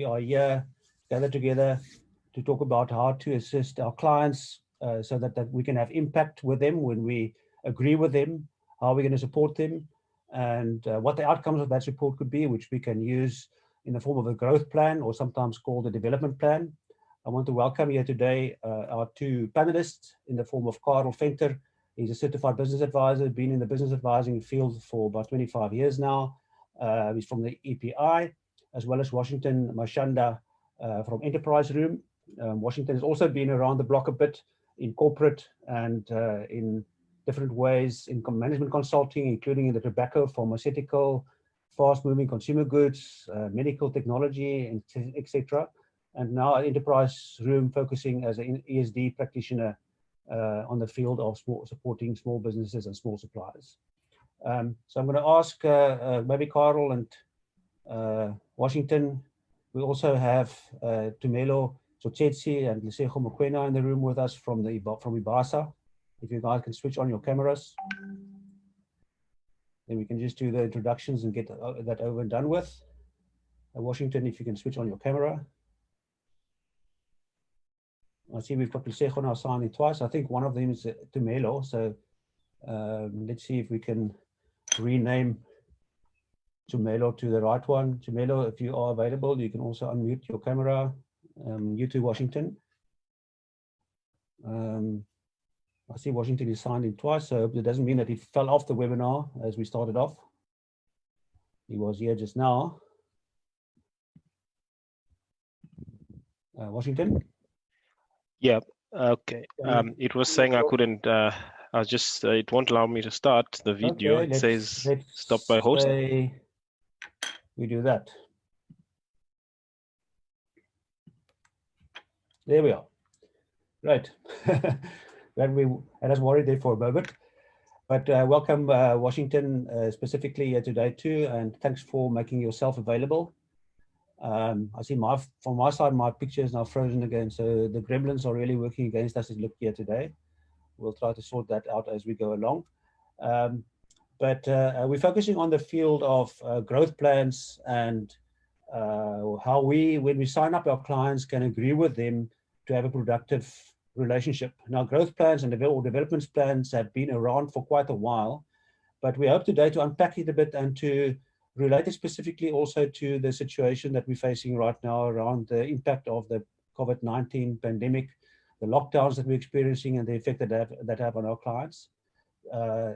are here gathered together to talk about how to assist our clients so that we can have impact with them when we agree with them, how we're going to support them, and what the outcomes of that support could be, which we can use in the form of a growth plan or sometimes called a development plan. I want to welcome here today our two panelists in the form of Carel. He's a certified business advisor, been in the business advising field for about 25 years now. He's from the EPI, as well as Washington Mashanda from Enterpriseroom. Washington has also been around the block a bit in corporate and in different ways in management consulting, including in the tobacco, pharmaceutical, fast-moving consumer goods, medical technology, etc. And now at Enterpriseroom, focusing as an ESD practitioner on the field of supporting small businesses and small suppliers. So I'm going to ask maybe Carel and Washington. We also have Tumelo Tsotsetsi and Lesego Mokwena in the room with us from IBASA. If you guys can switch on your cameras, then we can just do the introductions and get that over and done with. Washington, if you can switch on your camera. I see we've got Lesego now signing twice. I think one of them is Tumelo. So let's see if we can rename Tumelo to the right one. Tumelo, if you are available, you can also unmute your camera. You too, Washington. I see Washington is signed in twice, so it doesn't mean that he fell off the webinar as we started off. He was here just now. Washington? Yeah, okay. It was saying I couldn't, I was just, it won't allow me to start the video. Okay, it says stop by host. We do that. There we are. Right. Had us worried there for a moment. But welcome, Washington, specifically today too, and thanks for making yourself available. I see from my side, my picture is now frozen again, so the gremlins are really working against us as we look here today. We'll try to sort that out as we go along. But we're focusing on the field of growth plans and how we, when we sign up our clients, can agree with them to have a productive relationship. Now, growth plans and development plans have been around for quite a while, but we hope today to unpack it a bit and to relate it specifically also to the situation that we're facing right now around the impact of the COVID-19 pandemic, the lockdowns that we're experiencing and the effect that have on our clients.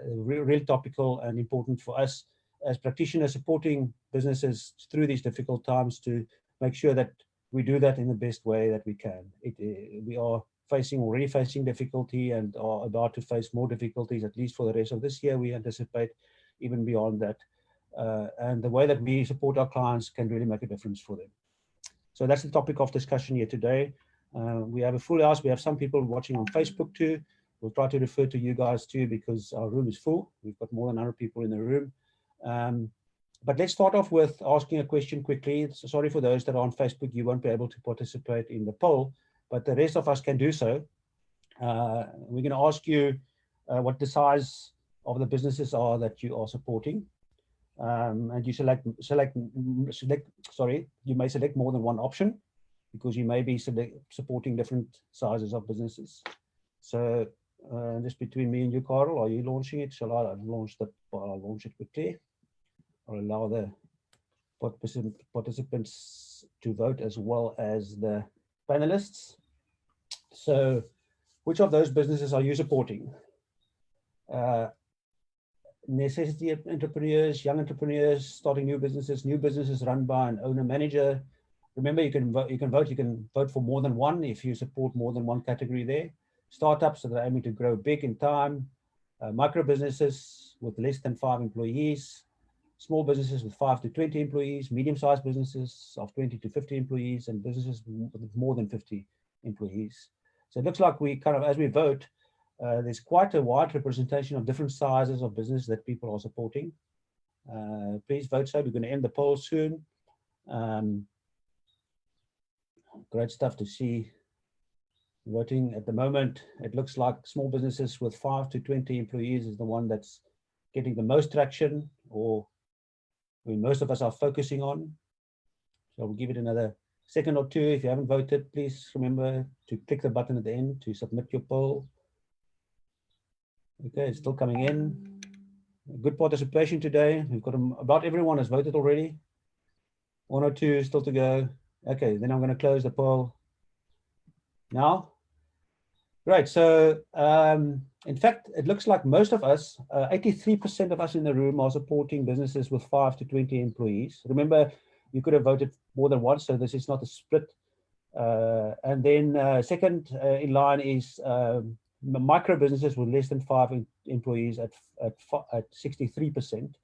Real topical and important for us as practitioners supporting businesses through these difficult times to make sure that we do that in the best way that we can. We are already facing difficulty and are about to face more difficulties, at least for the rest of this year. We anticipate even beyond that. And the way that we support our clients can really make a difference for them. So that's the topic of discussion here today. We have a full house. We have some people watching on Facebook too. We'll try to refer to you guys too because our room is full. We've got more than 100 people in the room. But let's start off with asking a question quickly. So sorry for those that are on Facebook, you won't be able to participate in the poll, but the rest of us can do so. We're going to ask you what the size of the businesses are that you are supporting. And you you may select more than one option because you may be supporting different sizes of businesses. So just between me and you, Carel, are you launching it? Shall I launch I'll launch it quickly. I'll allow the participants to vote as well as the panelists. So which of those businesses are you supporting? Necessity entrepreneurs, young entrepreneurs, starting new businesses run by an owner-manager. Remember, you can vote for more than one if you support more than one category there. Startups that are aiming to grow big in time, micro businesses with less than 5 employees, small businesses with 5 to 20 employees, medium-sized businesses of 20 to 50 employees, and businesses with more than 50 employees. So it looks like we kind of, as we vote, there's quite a wide representation of different sizes of business that people are supporting. Please vote so. We're going to end the poll soon. Great stuff to see voting at the moment. It looks like small businesses with 5 to 20 employees is the one that's getting the most traction, or most of us are focusing on. So we'll give it another second or two. If you haven't voted, please remember to click the button at the end to submit your poll. Okay, it's still coming in. Good participation today. We've got about everyone has voted already. One or two still to go. Okay, then I'm going to close the poll now. Right, so in fact, it looks like most of us, 83% of us in the room are supporting businesses with 5 to 20 employees. Remember, you could have voted more than once, so this is not a split. And then second in line is micro businesses with less than 5 employees at 63%.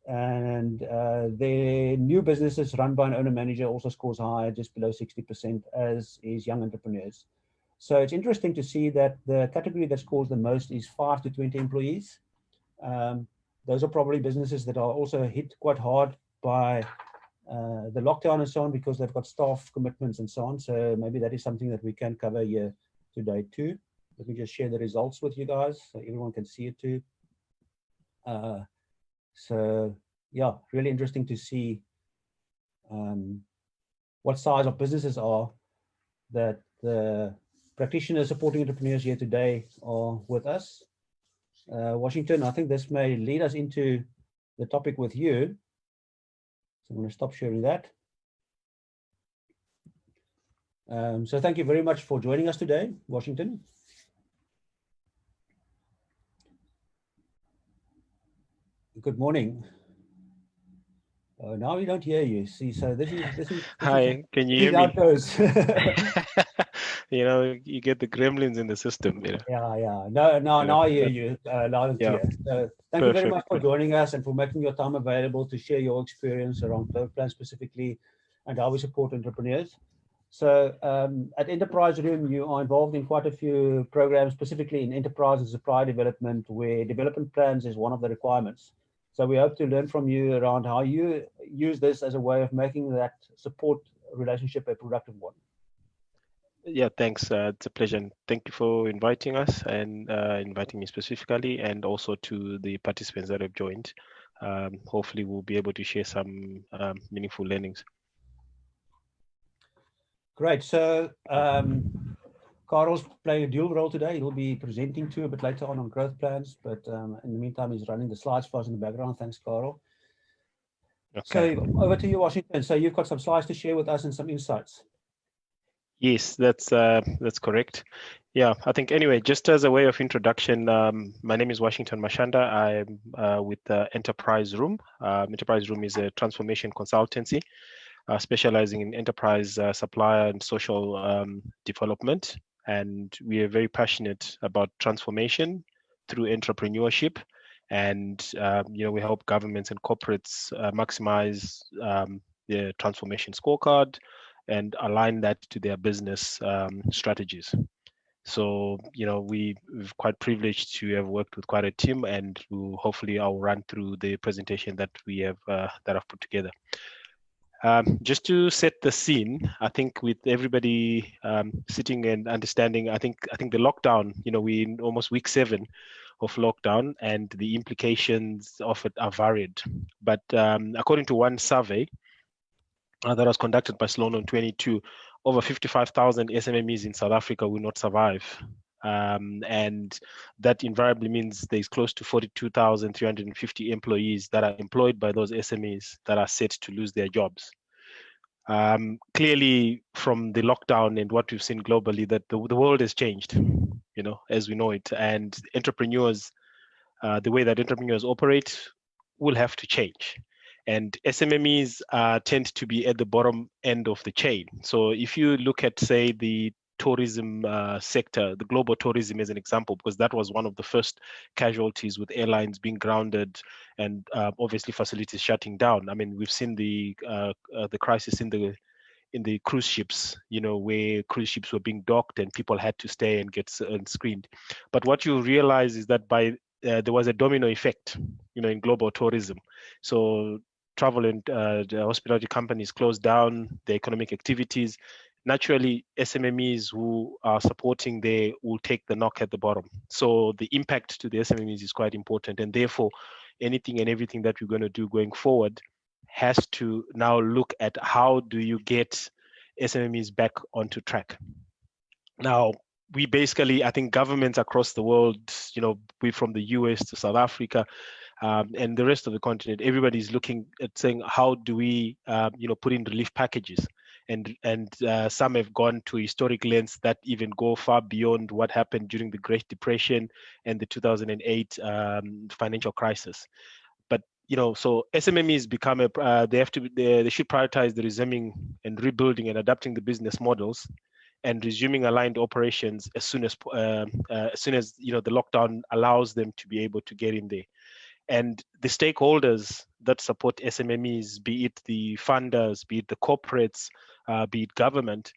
And the new businesses run by an owner manager also scores higher, just below 60%, as is young entrepreneurs. So it's interesting to see that the category that scores the most is 5 to 20 employees. Those are probably businesses that are also hit quite hard by the lockdown and so on, because they've got staff commitments and so on. So maybe that is something that we can cover here today too. Let me just share the results with you guys so everyone can see it too. So yeah, really interesting to see what size of businesses are that the practitioners supporting entrepreneurs here today are with us. Washington, I think this may lead us into the topic with you. So I'm going to stop sharing that. So thank you very much for joining us today, Washington. Good morning. Now we don't hear you. See, so this is Hi, can you hear me? How it goes. You know, you get the gremlins in the system. You know? Yeah. No, now I hear you loud and clear. So thank you very much for joining us and for making your time available to share your experience around growth plans specifically and how we support entrepreneurs. So at Enterpriseroom, you are involved in quite a few programs, specifically in enterprise and supply development, where development plans is one of the requirements. So we hope to learn from you around how you use this as a way of making that support relationship a productive one. Yeah, thanks. It's a pleasure. And thank you for inviting us and inviting me specifically, and also to the participants that have joined. Hopefully, we'll be able to share some meaningful learnings. Great. So Carel's playing a dual role today. He'll be presenting to a bit later on growth plans, but in the meantime, he's running the slides for us in the background. Thanks, Carel. Okay. So over to you, Washington. So you've got some slides to share with us and some insights. Yes, that's correct. Yeah, I think anyway, just as a way of introduction, my name is Washington Mashanda. I'm with Enterpriseroom. Enterpriseroom is a transformation consultancy specializing in enterprise supplier and social development. And we are very passionate about transformation through entrepreneurship. And we help governments and corporates maximize their transformation scorecard and align that to their business strategies. So, we're quite privileged to have worked with quite a team, and hopefully I'll run through the presentation that we have that I've put together. Just to set the scene, I think with everybody sitting and understanding, I think the lockdown, we're in almost week 7 of lockdown, and the implications of it are varied. But according to one survey that was conducted by Sloan on 22, over 55,000 SMMEs in South Africa will not survive. And that invariably means there's close to 42,350 employees that are employed by those SMEs that are set to lose their jobs. Clearly, from the lockdown and what we've seen globally, that the world has changed, as we know it, and entrepreneurs, the way that entrepreneurs operate will have to change. And SMMEs tend to be at the bottom end of the chain. So if you look at, say, the tourism sector, the global tourism as an example, because that was one of the first casualties with airlines being grounded and obviously facilities shutting down. I mean, we've seen the crisis in the cruise ships, where cruise ships were being docked and people had to stay and get screened. But what you realize is that there was a domino effect, in global tourism. So travel and the hospitality companies closed down their economic activities. Naturally, SMMEs who are supporting there will take the knock at the bottom. So the impact to the SMMEs is quite important, and therefore anything and everything that we're going to do going forward has to now look at how do you get SMMEs back onto track. Now, we basically, I think governments across the world, we from the US to South Africa, and the rest of the continent, everybody's looking at saying, how do we, put in relief packages? And some have gone to historic lengths that even go far beyond what happened during the Great Depression and the 2008 financial crisis. But so SMMEs become they should prioritize the resuming and rebuilding and adapting the business models and resuming aligned operations as soon as the lockdown allows them to be able to get in there. And the stakeholders that support SMMEs, be it the funders, be it the corporates, be it government,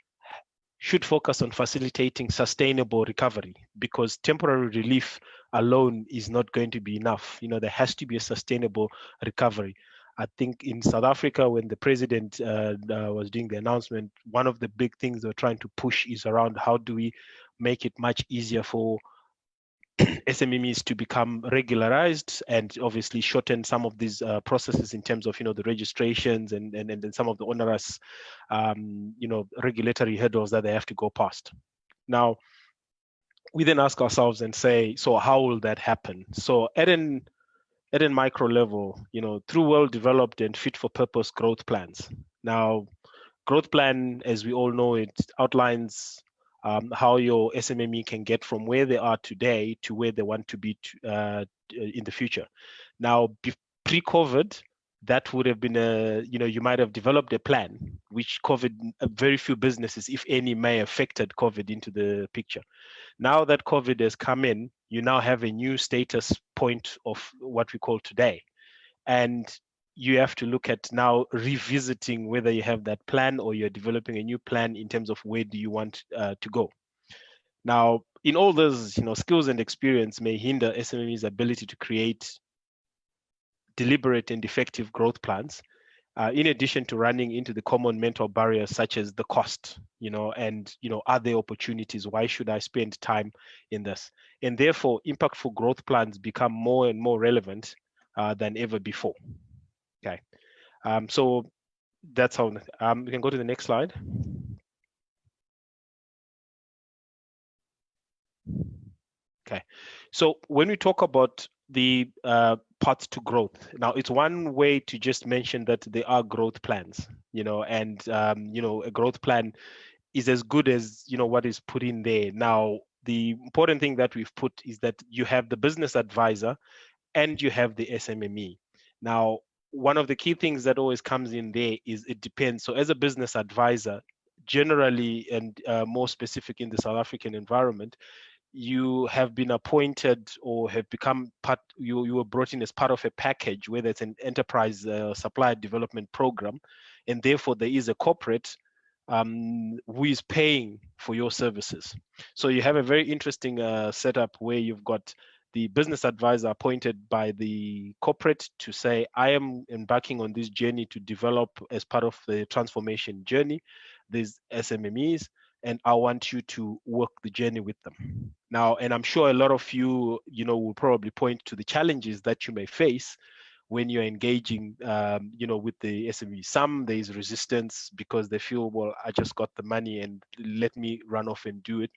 should focus on facilitating sustainable recovery, because temporary relief alone is not going to be enough. There has to be a sustainable recovery. I think in South Africa, when the president was doing the announcement, one of the big things they're trying to push is around how do we make it much easier for SMMEs to become regularized, and obviously shorten some of these processes in terms of the registrations and some of the onerous regulatory hurdles that they have to go past. Now, we then ask ourselves and say, so how will that happen? So at an micro level, through well-developed and fit-for-purpose growth plans. Now, growth plan, as we all know, it outlines how your SMME can get from where they are today to where they want to be in the future. Now, pre-COVID, that would have been you might have developed a plan, which COVID, very few businesses, if any, may have affected COVID into the picture. Now that COVID has come in, you now have a new status point of what we call today. And you have to look at now revisiting whether you have that plan or you're developing a new plan in terms of where do you want to go. Now, in all those, skills and experience may hinder SMME's ability to create deliberate and effective growth plans, in addition to running into the common mental barriers such as the cost, and, are there opportunities? Why should I spend time in this? And therefore, impactful growth plans become more and more relevant than ever before. Okay, so that's how we can go to the next slide. Okay, so when we talk about the paths to growth, now it's one way to just mention that there are growth plans, and a growth plan is as good as what is put in there. Now, the important thing that we've put is that you have the business advisor and you have the SMME. Now, one of the key things that always comes in there is it depends. So as a business advisor, generally, and more specific in the South African environment, you have been appointed or have become part, you were brought in as part of a package, whether it's an enterprise supplier development program, and therefore there is a corporate who is paying for your services. So you have a very interesting setup where you've got the business advisor appointed by the corporate to say, I am embarking on this journey to develop as part of the transformation journey, these SMMEs, and I want you to work the journey with them. Now, and I'm sure a lot of you, will probably point to the challenges that you may face when you're engaging, with the SME. Some, there is resistance because they feel, well, I just got the money and let me run off and do it.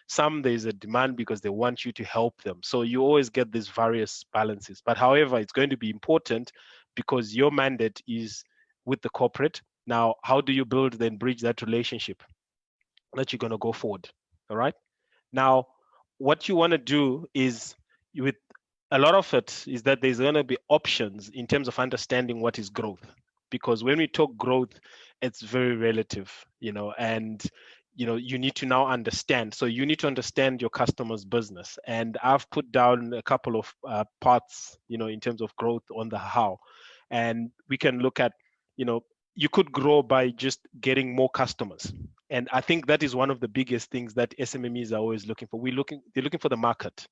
Some, there's a demand because they want you to help them. So you always get these various balances. But however, it's going to be important because your mandate is with the corporate. Now, how do you build then bridge that relationship that you're going to go forward? All right. Now, what you want to do is, with a lot of it, is that there's going to be options in terms of understanding what is growth. Because when we talk growth, it's very relative, and you need to now understand. So you need to understand your customer's business. And I've put down a couple of parts, in terms of growth on the how. And we can look at, you could grow by just getting more customers. And I think that is one of the biggest things that SMMEs are always looking for. They're looking for the market.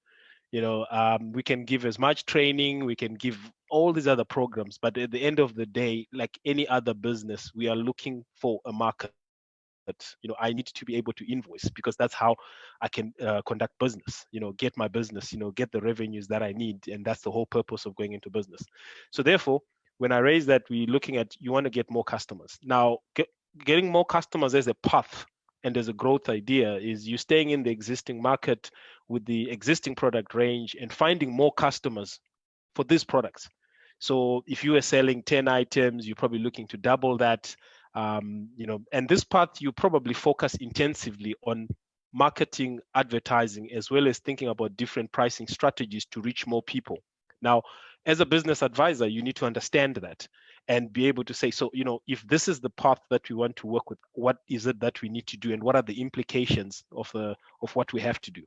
We can give as much training, we can give all these other programs, but at the end of the day, like any other business, we are looking for a market. I need to be able to invoice because that's how I can conduct business, get my business, get the revenues that I need. And that's the whole purpose of going into business. So therefore, when I raise that, we're looking at, you want to get more customers. Now, getting more customers as a path and as a growth idea is you staying in the existing market with the existing product range and finding more customers for these products. So if you are selling 10 items, you're probably looking to double that. And this path, you probably focus intensively on marketing, advertising, as well as thinking about different pricing strategies to reach more people. Now, as a business advisor, you need to understand that and be able to say, so, if this is the path that we want to work with, what is it that we need to do and what are the implications of what we have to do?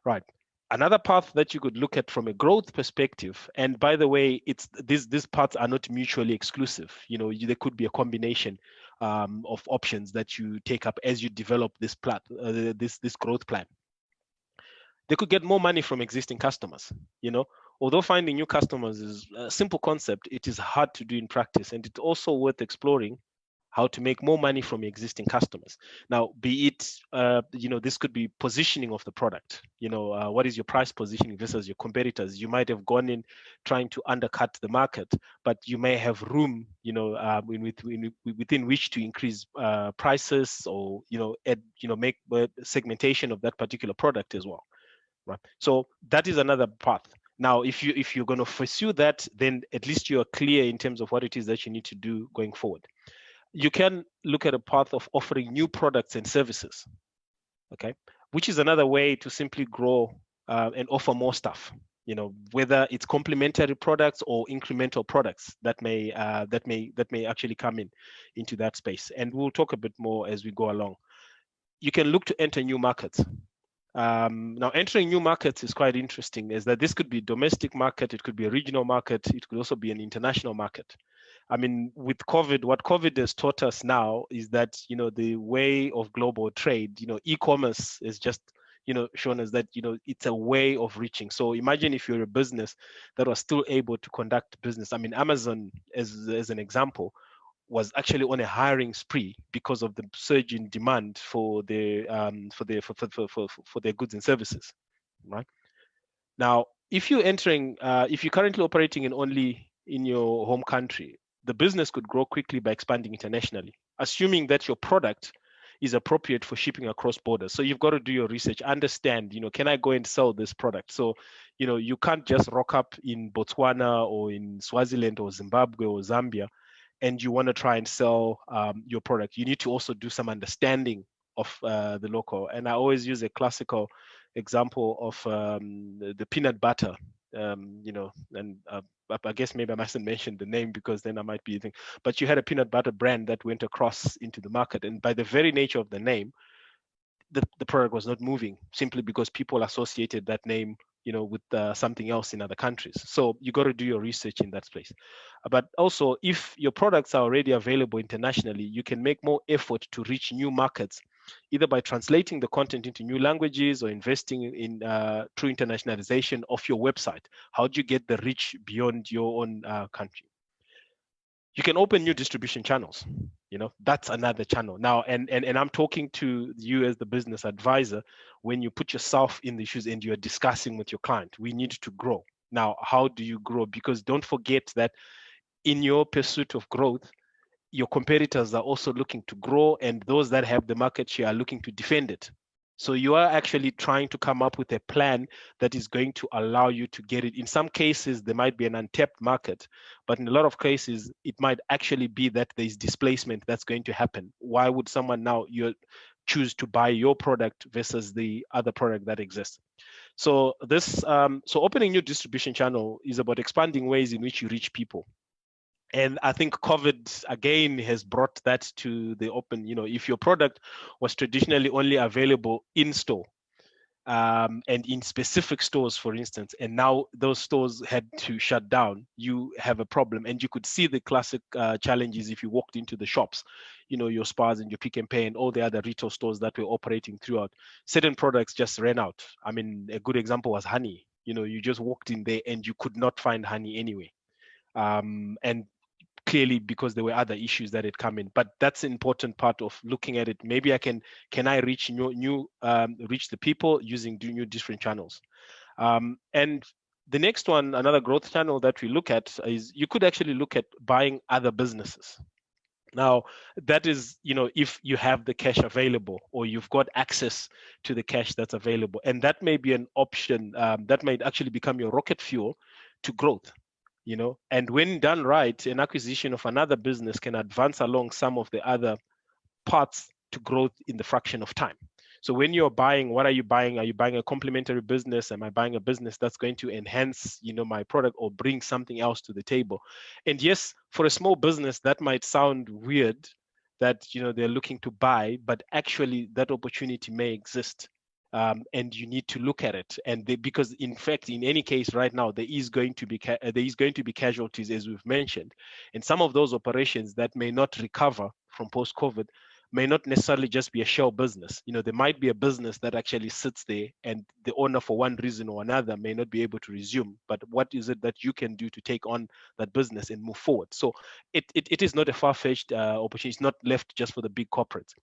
Right. Another path that you could look at from a growth perspective, and by the way, it's these paths are not mutually exclusive. There could be a combination of options that you take up as you develop this growth plan. They could get more money from existing customers. Although finding new customers is a simple concept, it is hard to do in practice, and it's also worth exploring how to make more money from existing customers. Now, be it, this could be positioning of the product. What is your price positioning versus your competitors? You might have gone in trying to undercut the market, but you may have room, within which to increase prices or, make segmentation of that particular product as well. Right. So that is another path. Now, if you're going to pursue that, then at least you are clear in terms of what it is that you need to do going forward. You can look at a path of offering new products and services, okay, which is another way to simply grow and offer more stuff. Whether it's complementary products or incremental products that may actually come into that space. And we'll talk a bit more as we go along. You can look to enter new markets. Now, entering new markets is quite interesting. Is that this could be a domestic market, it could be a regional market, it could also be an international market. I mean, with COVID, what COVID has taught us now is that, the way of global trade, e-commerce is just, shown us that, it's a way of reaching. So imagine if you're a business that was still able to conduct business. I mean, Amazon, as an example, was actually on a hiring spree because of the surge in demand for their goods and services, right? Now, if you're currently operating only in your home country, the business could grow quickly by expanding internationally, assuming that your product is appropriate for shipping across borders. So you've got to do your research, understand, can I go and sell this product? So, you can't just rock up in Botswana or in Swaziland or Zimbabwe or Zambia and you want to try and sell your product. You need to also do some understanding of the local. And I always use a classical example of the peanut butter, and I guess maybe I mustn't mention the name because then I might be thinking, but you had a peanut butter brand that went across into the market. And by the very nature of the name, the product was not moving simply because people associated that name with something else in other countries. So you got to do your research in that space. But also, if your products are already available internationally, you can make more effort to reach new markets, either by translating the content into new languages or investing in true internationalization of your website. How do you get the reach beyond your own country? You can open new distribution channels. That's another channel now. And I'm talking to you as the business advisor. When you put yourself in the shoes and you're discussing with your client, we need to grow. Now, how do you grow? Because don't forget that in your pursuit of growth, your competitors are also looking to grow, and those that have the market share are looking to defend it. So you are actually trying to come up with a plan that is going to allow you to get it. In some cases, there might be an untapped market, but in a lot of cases, it might actually be that there's displacement that's going to happen. Why would someone now choose to buy your product versus the other product that exists? So so opening new distribution channel is about expanding ways in which you reach people. And I think COVID, again, has brought that to the open. If your product was traditionally only available in store and in specific stores, for instance, and now those stores had to shut down, you have a problem. And you could see the classic challenges if you walked into the shops, your Spars and your Pick and Pay and all the other retail stores that were operating throughout. Certain products just ran out. I mean, a good example was honey. You just walked in there and you could not find honey anyway. And clearly because there were other issues that had come in, but that's an important part of looking at it. Maybe can I reach reach the people using new different channels? And the next one, another growth channel that we look at is you could actually look at buying other businesses. Now, that is, if you have the cash available or you've got access to the cash that's available, and that may be an option that might actually become your rocket fuel to growth. And when done right, an acquisition of another business can advance along some of the other parts to growth in the fraction of time. So when you're buying, what are you buying? Are you buying a complementary business? Am I buying a business that's going to enhance, my product or bring something else to the table? And yes, for a small business, that might sound weird that, they're looking to buy, but actually that opportunity may exist. And you need to look at it, because in fact, in any case, right now there is going to be casualties, as we've mentioned, and some of those operations that may not recover from post-COVID may not necessarily just be a shell business. There might be a business that actually sits there, and the owner, for one reason or another, may not be able to resume. But what is it that you can do to take on that business and move forward? So it is not a far-fetched opportunity. It's not left just for the big corporates.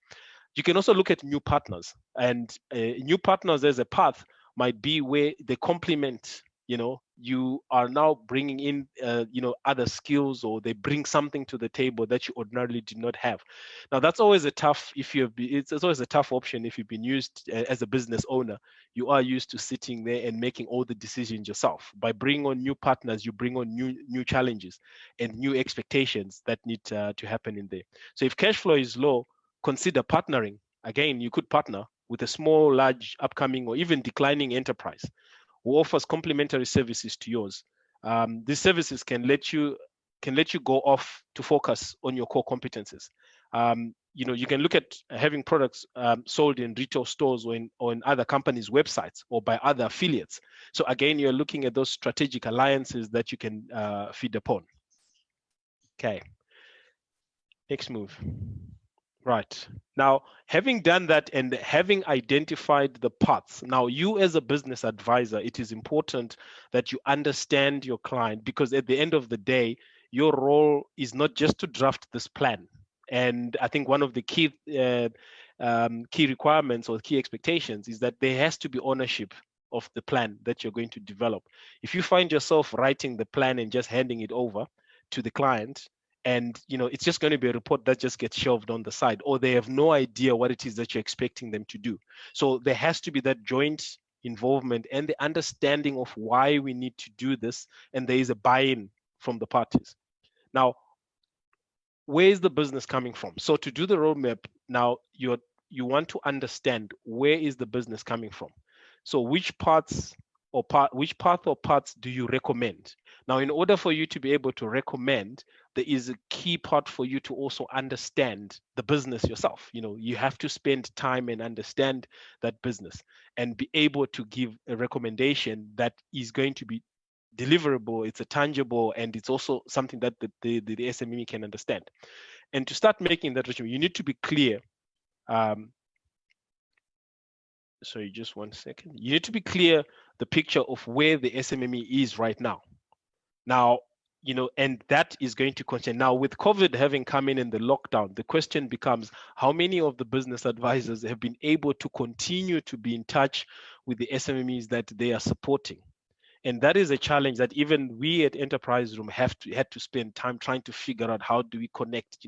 You can also look at new partners, and new partners as a path might be where they complement. You are now bringing in other skills, or they bring something to the table that you ordinarily did not have. Now, that's always a tough it's always a tough option if you've been used as a business owner. You are used to sitting there and making all the decisions yourself. By bringing on new partners, you bring on new challenges and new expectations that need to happen in there. So if cash flow is low, consider partnering. Again, you could partner with a small, large, upcoming, or even declining enterprise who offers complementary services to yours. These services can let you go off to focus on your core competencies. You can look at having products sold in retail stores or in other companies' websites or by other affiliates. So again, you're looking at those strategic alliances that you can feed upon. Okay. Next move. Right. Now, having done that and having identified the paths, now you as a business advisor, it is important that you understand your client, because at the end of the day, your role is not just to draft this plan. And I think one of the key requirements or key expectations is that there has to be ownership of the plan that you're going to develop. If you find yourself writing the plan and just handing it over to the client, and it's just going to be a report that just gets shelved on the side, or they have no idea what it is that you're expecting them to do. So there has to be that joint involvement and the understanding of why we need to do this, and there is a buy-in from the parties. Now, where is the business coming from? So to do the roadmap, now you want to understand where is the business coming from. So which path or parts do you recommend? Now, in order for you to be able to recommend, there is a key part for you to also understand the business yourself. You have to spend time and understand that business and be able to give a recommendation that is going to be deliverable, it's a tangible, and it's also something that the SME can understand. And to start making that recommendation, you need to be clear. Sorry, just 1 second. You need to be clear the picture of where the SMME is right now. Now, and that is going to continue. Now, with COVID having come in the lockdown, the question becomes, how many of the business advisors have been able to continue to be in touch with the SMMEs that they are supporting? And that is a challenge that even we at Enterprise Room had to spend time trying to figure out, how do we connect,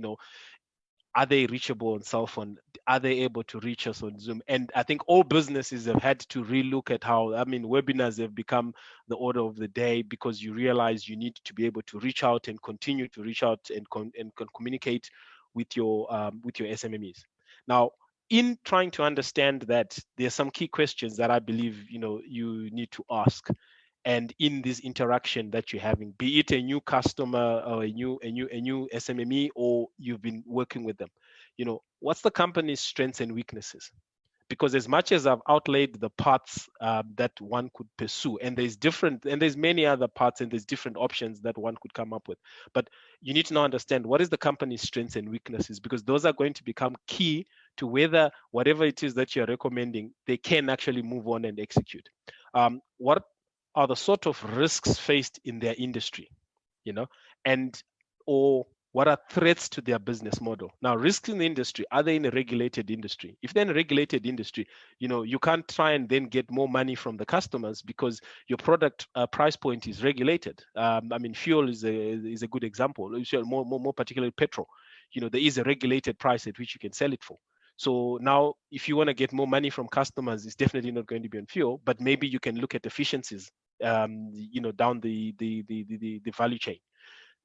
are they reachable on cell phone? Are they able to reach us on Zoom? And I think all businesses have had to relook at how, webinars have become the order of the day, because you realize you need to be able to reach out and continue to reach out and communicate with your SMMEs. Now, in trying to understand that, there are some key questions that I believe you need to ask. And in this interaction that you're having, be it a new customer or a new SMME, or you've been working with them, what's the company's strengths and weaknesses? Because as much as I've outlaid the paths that one could pursue, and there's many other paths, and there's different options that one could come up with, but you need to now understand what is the company's strengths and weaknesses, because those are going to become key to whether whatever it is that you're recommending, they can actually move on and execute. What are the sort of risks faced in their industry, or what are threats to their business model? Now, risks in the industry, are they in a regulated industry? If they're in a regulated industry, you can't try and then get more money from the customers because your product price point is regulated. Fuel is a good example, more particularly petrol. there is a regulated price at which you can sell it for. So now, if you want to get more money from customers, it's definitely not going to be on fuel, but maybe you can look at efficiencies, down the value chain.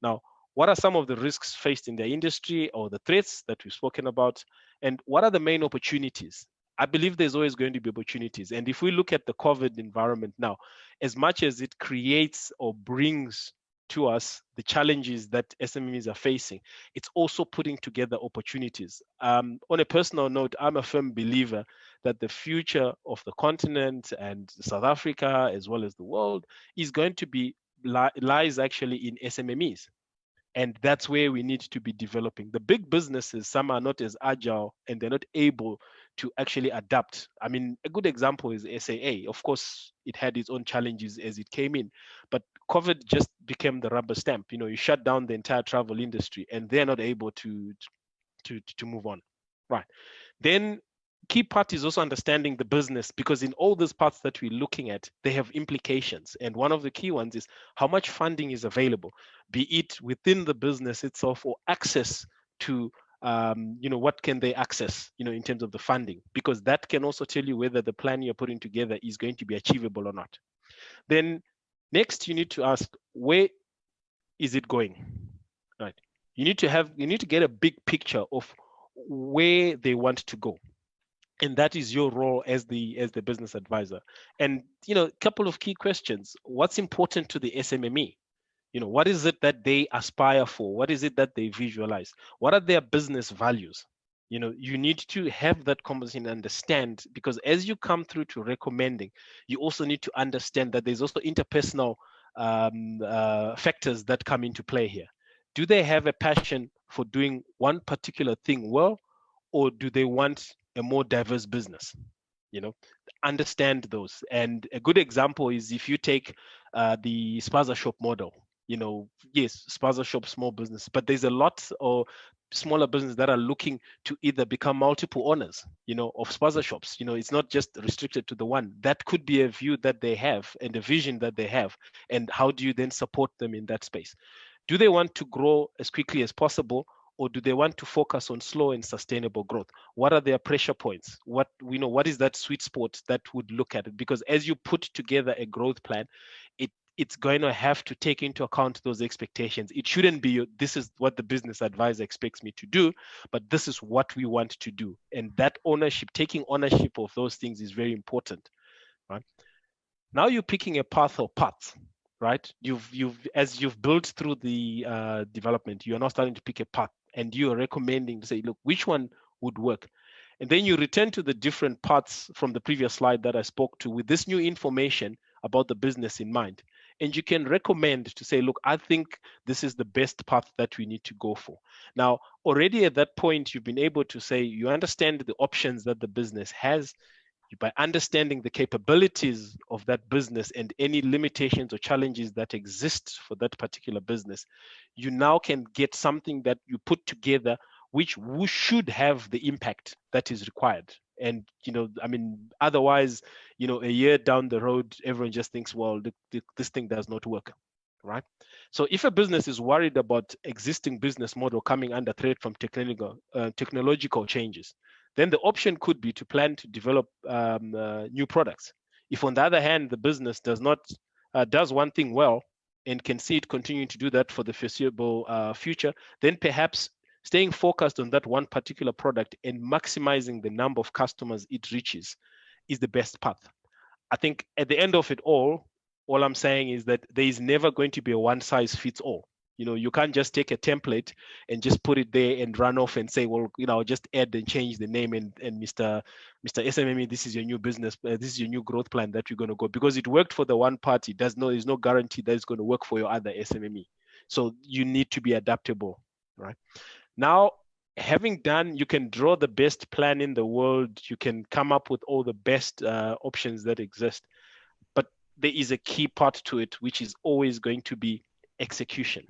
Now, what are some of the risks faced in the industry or the threats that we've spoken about? And what are the main opportunities? I believe there's always going to be opportunities. And if we look at the COVID environment now, as much as it creates or brings to us the challenges that SMEs are facing, it's also putting together opportunities. On a personal note, I'm a firm believer that the future of the continent and South Africa, as well as the world, is going to be lies actually in SMMEs. And that's where we need to be developing. The big businesses, some are not as agile and they're not able to actually adapt. I mean, a good example is SAA. Of course, it had its own challenges as it came in, but COVID just became the rubber stamp. You shut down the entire travel industry and they're not able to move on. Right. Then key part is also understanding the business, because in all these parts that we're looking at, they have implications. And one of the key ones is how much funding is available, be it within the business itself or access to, what can they access, in terms of the funding, because that can also tell you whether the plan you're putting together is going to be achievable or not. Then next, you need to ask, where is it going, right? You need to get a big picture of where they want to go. And that is your role as the business advisor. And a couple of key questions: what's important to the SMME? What is it that they aspire for? What is it that they visualize? What are their business values? You need to have that conversation and understand, because as you come through to recommending, you also need to understand that there's also interpersonal factors that come into play here. Do they have a passion for doing one particular thing well, or do they want a more diverse business? Understand those. And a good example is if you take the spaza shop model. Yes, spaza shop, small business, but there's a lot of smaller businesses that are looking to either become multiple owners, of spaza shops. It's not just restricted to the one. That could be a view that they have and a vision that they have. And how do you then support them in that space? Do they want to grow as quickly as possible, or do they want to focus on slow and sustainable growth? What are their pressure points? What is that sweet spot that would look at it? Because as you put together a growth plan, it's going to have to take into account those expectations. It shouldn't be, this is what the business advisor expects me to do, but this is what we want to do. And that ownership, taking ownership of those things, is very important, right? Now you're picking a path or paths, right? As you've built through the development, you are now starting to pick a path, and you are recommending to say, look, which one would work? And then you return to the different parts from the previous slide that I spoke to with this new information about the business in mind. And you can recommend to say, look, I think this is the best path that we need to go for. Now, already at that point, you've been able to say you understand the options that the business has. By understanding the capabilities of that business and any limitations or challenges that exist for that particular business, you now can get something that you put together which should have the impact that is required. And otherwise, a year down the road, everyone just thinks, well, this thing does not work, right? So if a business is worried about existing business model coming under threat from technological changes, then the option could be to plan to develop new products. If, on the other hand, the business does one thing well and can see it continuing to do that for the foreseeable future, then perhaps staying focused on that one particular product and maximizing the number of customers it reaches is the best path. I think at the end of it all I'm saying is that there is never going to be a one size fits all. You can't just take a template and just put it there and run off and say, well, just add and change the name and Mr. SMME, this is your new business, this is your new growth plan that you're going to go, because it worked for the one party. There's no guarantee that it's going to work for your other SMME. So you need to be adaptable, right? Now, having done, you can draw the best plan in the world. You can come up with all the best options that exist. But there is a key part to it, which is always going to be execution.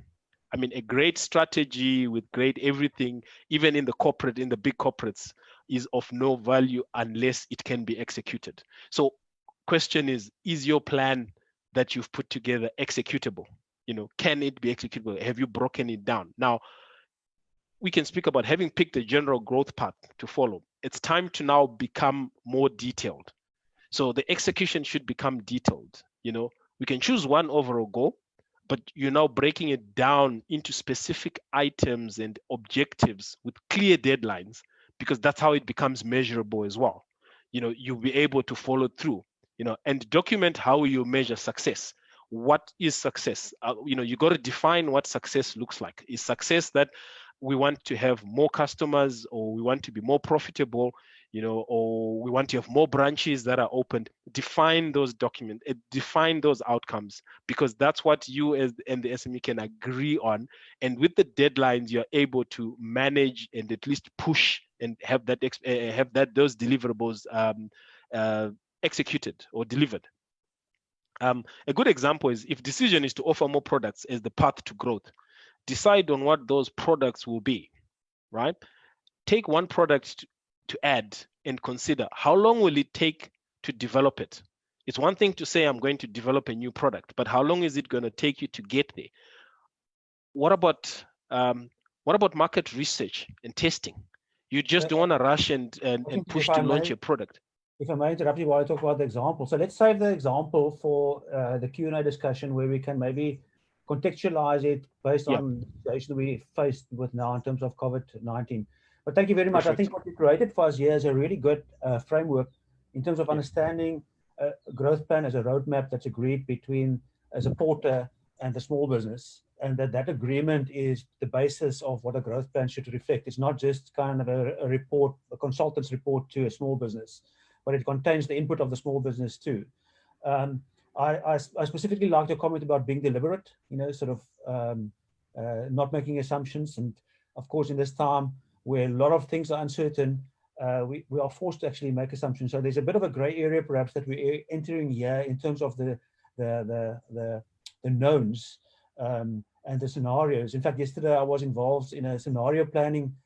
I mean, a great strategy with great everything, even in the big corporates, is of no value unless it can be executed. So question is your plan that you've put together executable? Can it be executable? Have you broken it down? Now, we can speak about having picked a general growth path to follow. It's time to now become more detailed. So the execution should become detailed. You know, we can choose one overall goal, but you're now breaking it down into specific items and objectives with clear deadlines, because that's how it becomes measurable as well. You know, you'll be able to follow through, you know, and document how you measure success. What is success? You know, you got to define what success looks like. Is success that we want to have more customers, or we want to be more profitable, you know, or we want to have more branches that are opened? Define those documents, define those outcomes, because that's what you and the SME can agree on. And with the deadlines, you're able to manage and at least push and have that those deliverables executed or delivered. A good example is, if decision is to offer more products as the path to growth, decide on what those products will be, right? Take one product to add and consider how long will it take to develop it. It's one thing to say I'm going to develop a new product, but how long is it going to take you to get there? What about market research and testing? You just don't want to rush and push to launch a product. If I may interrupt you while I talk about the example. So let's save the example for the Q&A discussion, where we can maybe contextualize it based on the situation we faced with now in terms of COVID-19. But thank you very much. Perfect. I think what you created for us here is a really good framework in terms of understanding a growth plan as a roadmap that's agreed between a supporter and the small business, and that agreement is the basis of what a growth plan should reflect. It's not just kind of a report, a consultant's report to a small business, but it contains the input of the small business too. I specifically like to comment about being deliberate, you know, sort of not making assumptions. And of course, in this time where a lot of things are uncertain, we are forced to actually make assumptions. So there's a bit of a gray area perhaps that we're entering here in terms of the knowns and the scenarios. In fact, yesterday I was involved in a scenario planning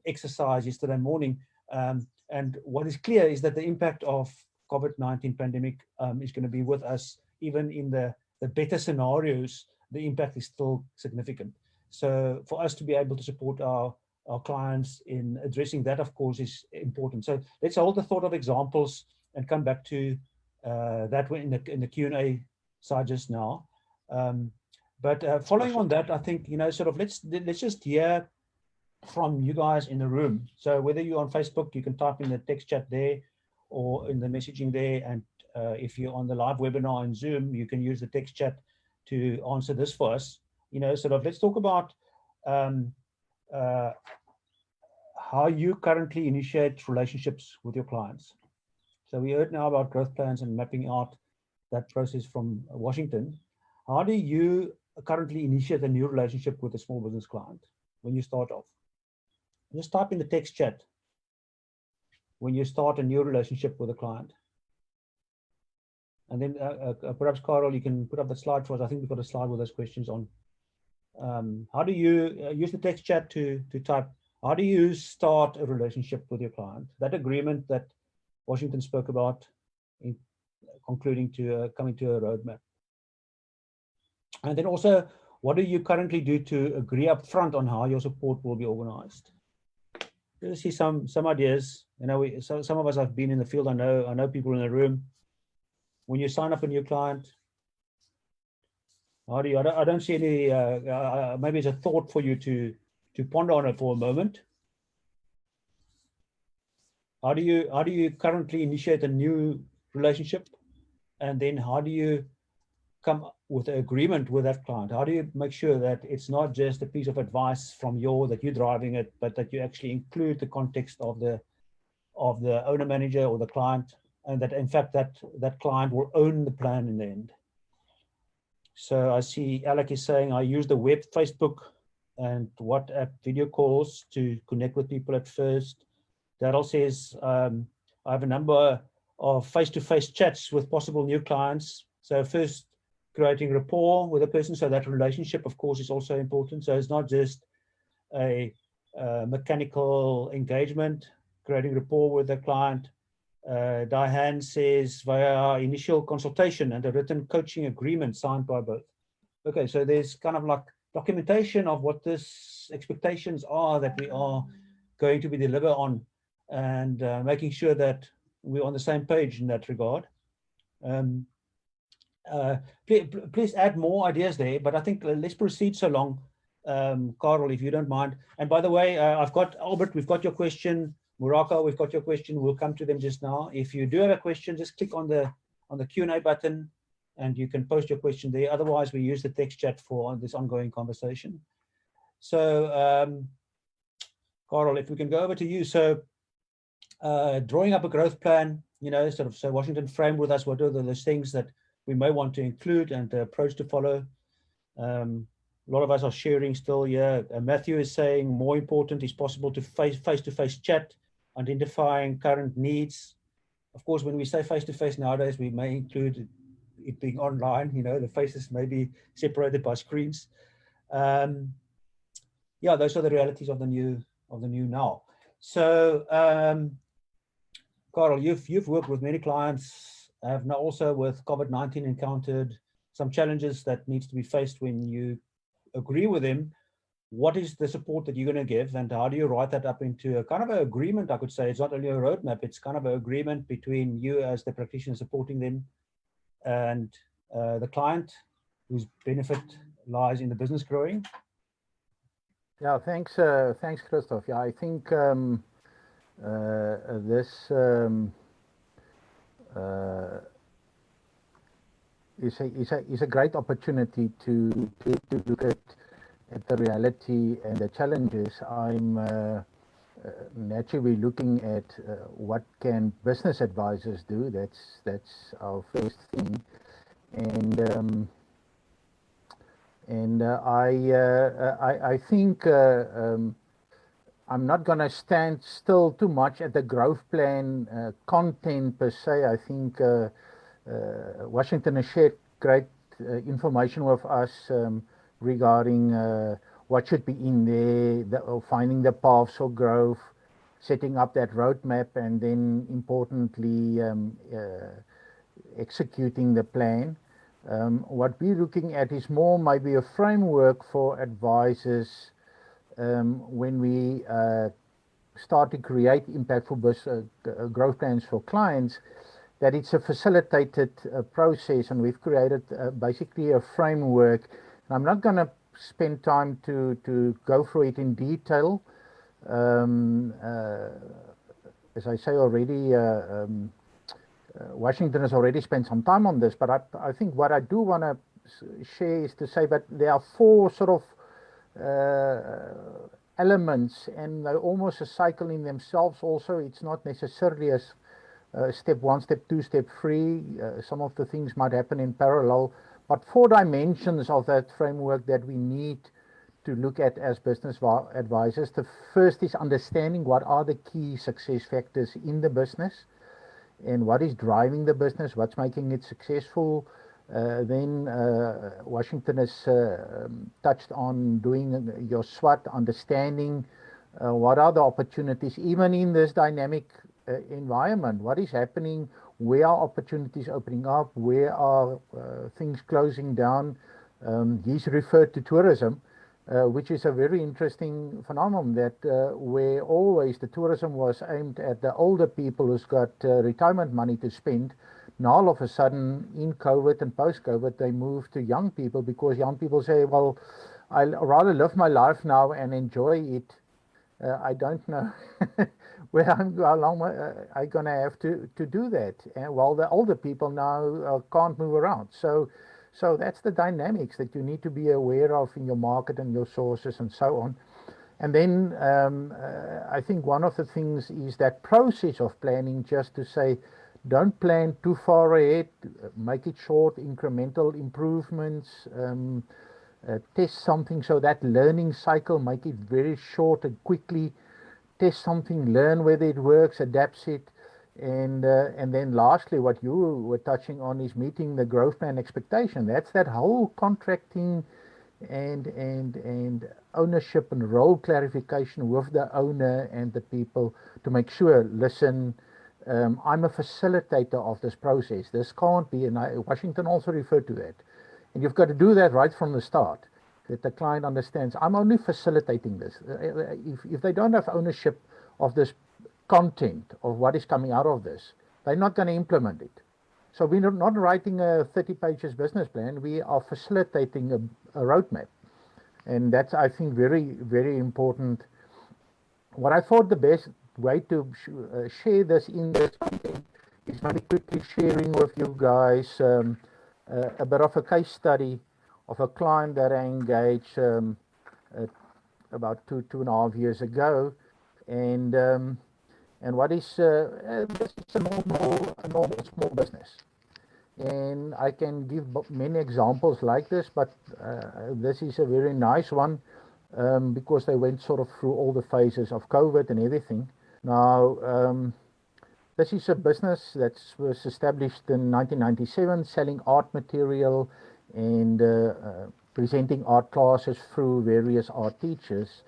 exercise yesterday morning. And what is clear is that the impact of COVID-19 pandemic is going to be with us. Even in the better scenarios, the impact is still significant. So for us to be able to support our clients in addressing that, of course, is important. So let's hold the thought of examples and come back to that in the Q&A side just now. But following on that, I think, you know, sort of let's just hear from you guys in the room. So whether you're on Facebook, you can type in the text chat there or in the messaging there. And if you're on the live webinar in Zoom, you can use the text chat to answer this for us. You know, sort of let's talk about how you currently initiate relationships with your clients. So we heard now about growth plans and mapping out that process from Washington. How do you currently initiate a new relationship with a small business client when you start off? Just type in the text chat when you start a new relationship with a client. And then perhaps, Carel, you can put up the slide for us. I think we've got a slide with those questions on. How do you use the text chat to type? How do you start a relationship with your client? That agreement that Washington spoke about, in concluding to coming to a roadmap. And then also, what do you currently do to agree up front on how your support will be organized? Let's see some ideas. You know, some of us have been in the field. I know people in the room. When you sign up a new client, how do you? I don't see any. Maybe it's a thought for you to ponder on it for a moment. How do you currently initiate a new relationship, and then how do you come with an agreement with that client? How do you make sure that it's not just a piece of advice from that you're driving it, but that you actually include the context of the owner manager or the client, and that in fact that client will own the plan in the end? So I see Alec is saying, I use the web, Facebook, and WhatsApp video calls to connect with people at first. Daryl says, I have a number of face-to-face chats with possible new clients. So first, creating rapport with a person. So that relationship, of course, is also important. So it's not just a mechanical engagement, creating rapport with the client. Diane says, via initial consultation and a written coaching agreement signed by both. Okay, so there's kind of like documentation of what this expectations are that we are going to be deliver on, and making sure that we're on the same page in that regard. Please add more ideas there, but I think let's proceed so long, Carel, if you don't mind. And by the way, I've got Albert, we've got your question. Muraka, we've got your question. We'll come to them just now. If you do have a question, just click on the Q&A button and you can post your question there. Otherwise, we use the text chat for this ongoing conversation. So, Carel, if we can go over to you. So, drawing up a growth plan, you know, sort of, so Washington frame with us, what are those things that we may want to include and the approach to follow. A lot of us are sharing still here. Matthew is saying more important is possible to face-to-face chat, identifying current needs. Of course, when we say face-to-face nowadays, we may include it being online, you know, the faces may be separated by screens. Yeah, those are the realities of the new now. So, Carel, you've worked with many clients, have now also with COVID-19 encountered some challenges that needs to be faced when you agree with them. What is the support that you're going to give, and how do you write that up into a kind of an agreement? I could say it's not only a roadmap, it's kind of an agreement between you as the practitioner supporting them and the client whose benefit lies in the business growing. Yeah, thanks, Christoph. Yeah, I think this is a great opportunity to look at the reality and the challenges. I'm naturally looking at what can business advisors do. That's our first thing, and I think I'm not going to stand still too much at the growth plan content per se. I think Washington has shared great information with us regarding what should be in there, finding the paths for growth, setting up that roadmap, and then importantly executing the plan. What we're looking at is more maybe a framework for advisors when we start to create impactful growth plans for clients, that it's a facilitated process, and we've created basically a framework. And I'm not going to spend time to go through it in detail. As I say already, Washington has already spent some time on this, but I think what I do want to share is to say that there are four sort of elements, and they're almost a cycle in themselves also. It's not necessarily as step one, step two, step three. Some of the things might happen in parallel, but four dimensions of that framework that we need to look at as business advisors. The first is understanding what are the key success factors in the business and what is driving the business, what's making it successful. Then Washington has touched on doing your SWOT, understanding what are the opportunities, even in this dynamic environment. What is happening? Where are opportunities opening up? Where are things closing down? He's referred to tourism, which is a very interesting phenomenon, that where always the tourism was aimed at the older people who's got retirement money to spend. Now all of a sudden, in COVID and post-COVID, they move to young people, because young people say, well, I'd rather live my life now and enjoy it. I don't know how long I'm going to have to do that. And while the older people now can't move around. So that's the dynamics that you need to be aware of in your market and your sources and so on. And then I think one of the things is that process of planning, just to say, don't plan too far ahead, make it short, incremental improvements, test something, so that learning cycle, make it very short and quickly, test something, learn whether it works, adapts it. And then lastly, what you were touching on is meeting the growth plan expectation. That's that whole contracting and ownership and role clarification with the owner and the people to make sure, listen, I'm a facilitator of this process. This can't be, and Washington also referred to that. And you've got to do that right from the start. that the client understands. I'm only facilitating this. If they don't have ownership of this content, of what is coming out of this, they're not going to implement it. So we're not writing a 30 pages business plan. We are facilitating a roadmap. And that's, I think, very, very important. What I thought the best way to share this in this content is maybe quickly sharing with you guys a bit of a case study of a client that I engaged about 2.5 years ago. And what is this is a normal small business. And I can give many examples like this, but this is a very nice one because they went sort of through all the phases of COVID and everything. Now, this is a business that was established in 1997, selling art material and presenting art classes through various art teachers.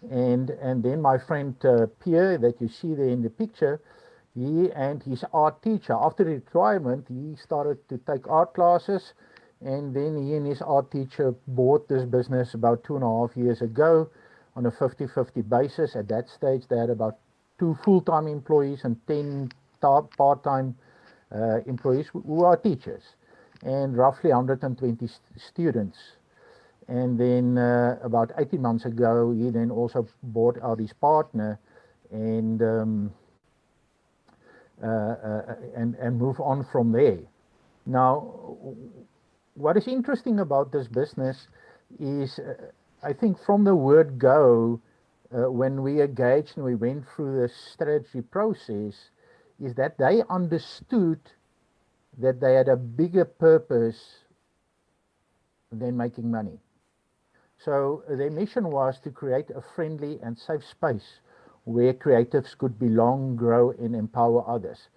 And then my friend Pierre, that you see there in the picture, he and his art teacher, after retirement, he started to take art classes, and then he and his art teacher bought this business about 2.5 years ago on a 50-50 basis. At that stage, they had about 2 full-time employees and 10 part-time employees who are teachers, and roughly 120 students. And then about 18 months ago, he then also bought out his partner and move on from there. Now, what is interesting about this business is, I think from the word go, when we engaged and we went through the strategy process, is that they understood that they had a bigger purpose than making money. So their mission was to create a friendly and safe space where creatives could belong, grow, and empower others.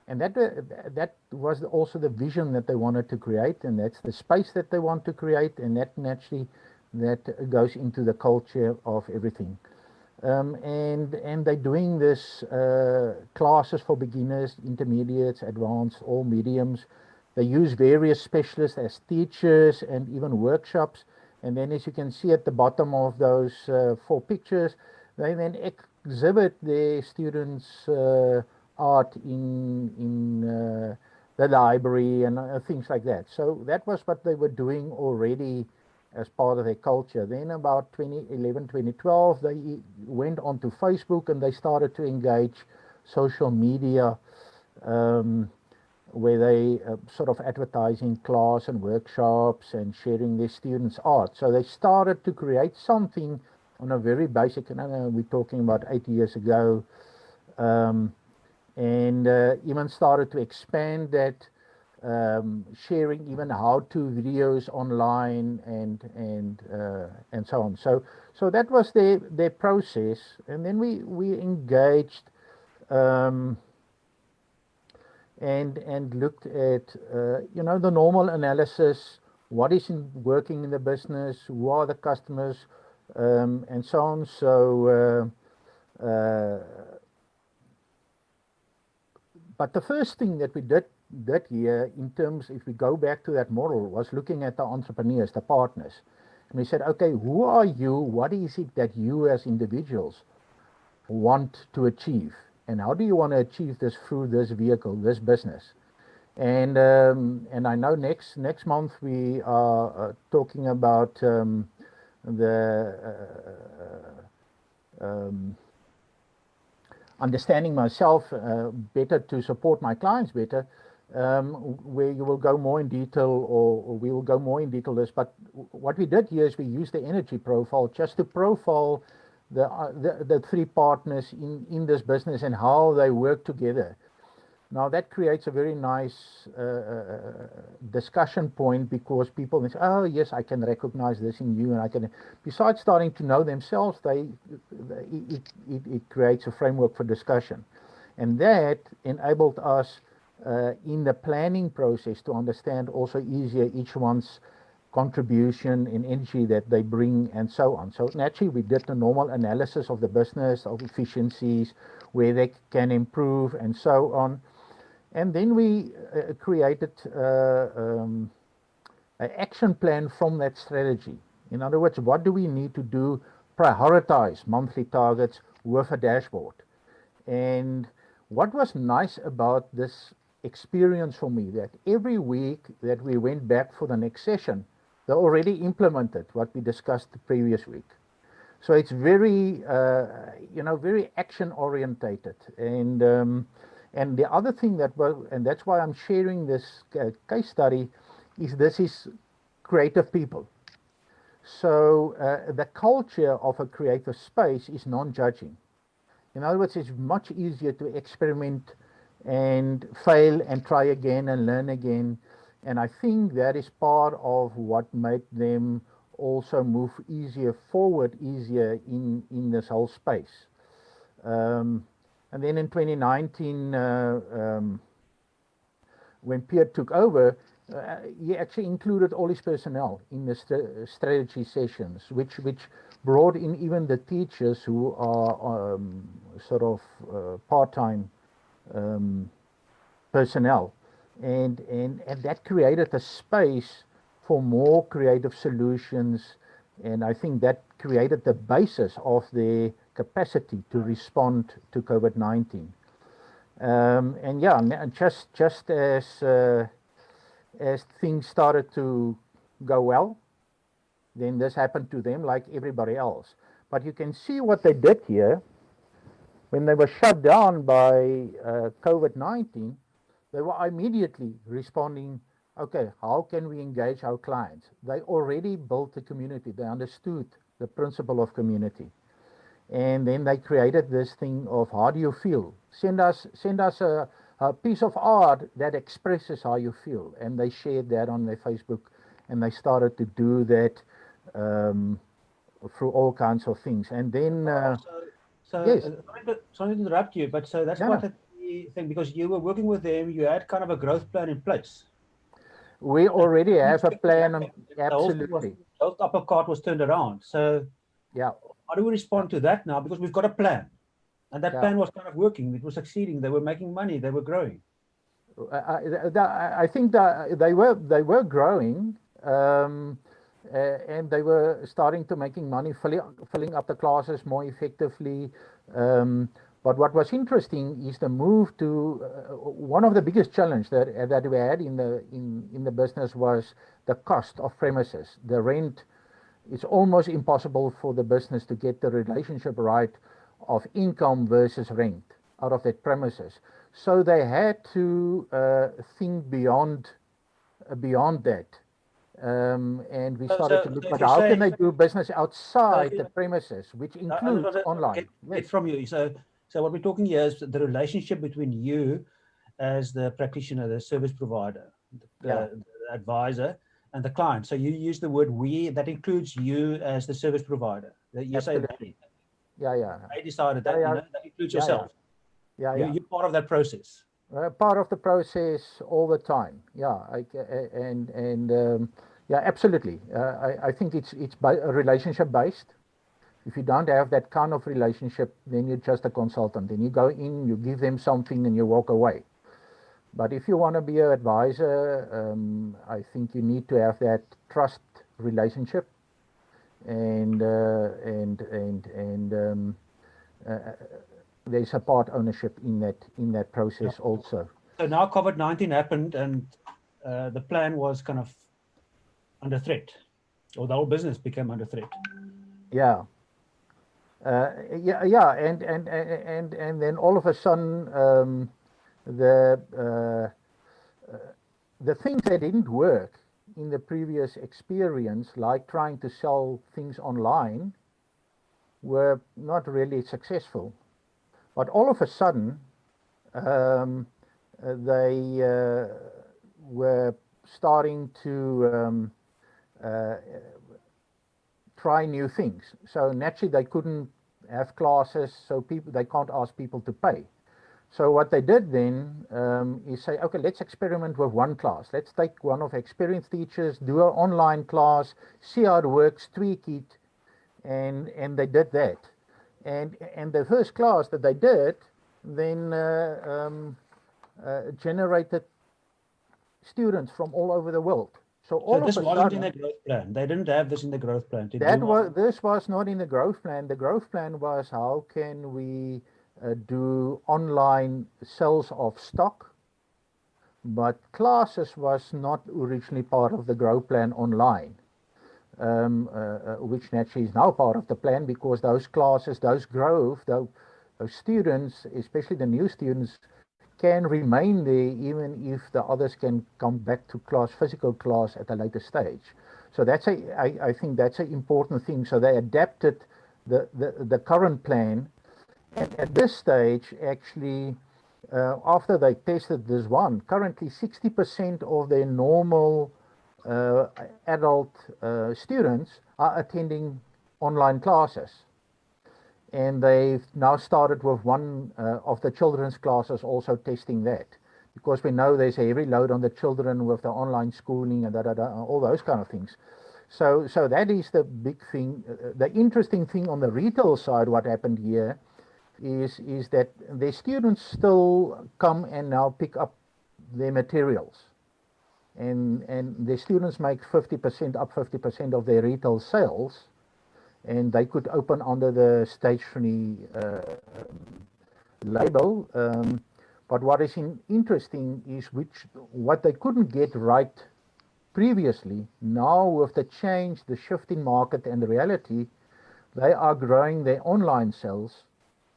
And that was also the vision that they wanted to create, and that's the space that they want to create, and that naturally that goes into the culture of everything. And they're doing this classes for beginners, intermediates, advanced, all mediums. They use various specialists as teachers and even workshops. And then, as you can see at the bottom of those 4 pictures, they then exhibit their students' art in the library and things like that. So that was what they were doing already as part of their culture. Then about 2011, 2012, they went onto Facebook and they started to engage social media where they sort of advertising class and workshops and sharing their students' art. So they started to create something on a very basic, and I know we're talking about 8 years ago, and even started to expand that, sharing even how-to videos online and so on. So that was their process, and then we engaged and looked at the normal analysis, what is working in the business, who are the customers, and so on. So but the first thing that we did here, in terms, if we go back to that model, was looking at the entrepreneurs, the partners. And we said, okay, who are you? What is it that you as individuals want to achieve? And how do you want to achieve this through this vehicle, this business? And I know next month we are talking about the understanding myself better to support my clients better, where you will go more in detail, or we will go more in detail this. But what we did here is we used the energy profile just to profile the 3 partners in this business and how they work together. Now that creates a very nice discussion point, because people say, oh yes, I can recognize this in you, and I can, besides starting to know themselves, it creates a framework for discussion. And that enabled us in the planning process to understand also easier each one's contribution and energy that they bring and so on. So naturally we did the normal analysis of the business, of efficiencies, where they can improve and so on. And then we created an action plan from that strategy. In other words, what do we need to do? Prioritize monthly targets with a dashboard. And what was nice about this experience for me, that every week that we went back for the next session, they already implemented what we discussed the previous week. So it's very, very action orientated. And the other thing that was, and that's why I'm sharing this case study, is this is creative people. So the culture of a creative space is non-judging. In other words, it's much easier to experiment and fail and try again and learn again. And I think that is part of what made them also move forward easier in this whole space. And then in 2019, when Pierre took over, he actually included all his personnel in the strategy sessions, which brought in even the teachers who are sort of part-time personnel, and that created a space for more creative solutions, and I think that created the basis of their capacity to respond to COVID-19. And yeah, just as things started to go well, then this happened to them like everybody else. But you can see what they did here. When they were shut down by COVID-19, they were immediately responding, okay, how can we engage our clients? They already built a community. They understood the principle of community. And then they created this thing of, how do you feel? Send us a piece of art that expresses how you feel. And they shared that on their Facebook, and they started to do that through all kinds of things. And then yes. Sorry to interrupt you, but so that's quite a key thing, because you were working with them, you had kind of a growth plan in place. We already have a plan. Absolutely. The whole upper cart was turned around. So yeah, how do we respond to that now? Because we've got a plan, and that plan was kind of working. It was succeeding. They were making money. They were growing. I think that they were growing, and they were starting to making money, filling up the classes more effectively. But what was interesting is the move to one of the biggest challenges that we had in the business was the cost of premises. The rent. It's almost impossible for the business to get the relationship right of income versus rent out of that premises. So they had to think beyond that. And we started to look at how can they do business outside the premises, which includes online. Get from you. So what we're talking here is the relationship between you as the practitioner, the service provider, the advisor, and the client. So you use the word we, that includes you as the service provider. You say they. I decided that, that includes yourself. You're part of that process. Part of the process all the time. Absolutely. I think it's relationship based. If you don't have that kind of relationship, then you're just a consultant. Then you go in, you give them something, and you walk away. But if you want to be an advisor, I think you need to have that trust relationship, and there's a part ownership in that process also. So now COVID-19 happened, and the plan was kind of under threat, or the whole business became under threat. And then all of a sudden, the things that didn't work in the previous experience, like trying to sell things online, were not really successful. But all of a sudden, they were starting to try new things. So naturally, they couldn't have classes, so they can't ask people to pay. So what they did then is say, okay, let's experiment with one class. Let's take one of experienced teachers, do an online class, see how it works, tweak it, and they did that. And the first class that they did then generated students from all over the world. So all So this of a wasn't in sudden, the growth plan. They didn't have this in the growth plan to that do. was this was not in the growth plan. The growth plan was how can we do online sales of stock, but classes was not originally part of the growth plan online, which naturally is now part of the plan because those classes, those growth, those students, especially the new students, can remain there even if the others can come back to class, physical class at a later stage. So that's I think that's an important thing. So they adapted the current plan, and at this stage, actually, after they tested this one, currently 60% of their normal adult students are attending online classes. And they've now started with one of the children's classes also testing that, because we know there's a heavy load on the children with the online schooling and all those kind of things. So that is the big thing. The interesting thing on the retail side, what happened here is that the students still come and now pick up their materials, and the students make 50% up 50% of their retail sales, and they could open under the stationery label. But what is interesting is what they couldn't get right previously. Now with the change, the shift in market and the reality, they are growing their online sales,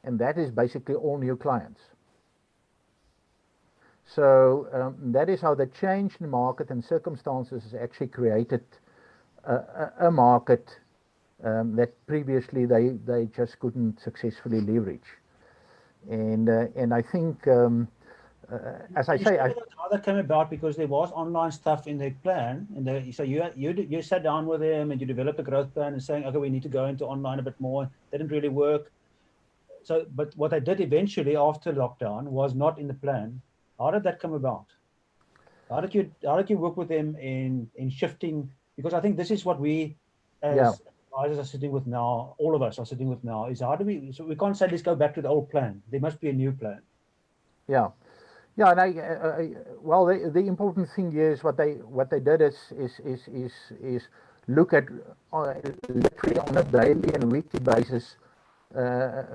and that is basically all new clients. So that is how the change in market and circumstances has actually created a market that previously they just couldn't successfully leverage. And I think, as I say, how that came about, because there was online stuff in their plan, and so you sat down with them and you developed a growth plan and saying, okay, we need to go into online a bit more. That didn't really work. So, but what I did eventually after lockdown was not in the plan. How did that come about? How did you work with them in shifting? Because I think this is what we as advisors are sitting with now, all of us are sitting with now, is how do we, so we can't say let's go back to the old plan. There must be a new plan. Yeah. Yeah, and well, the important thing here is what they did is look at literally on a daily and weekly basis,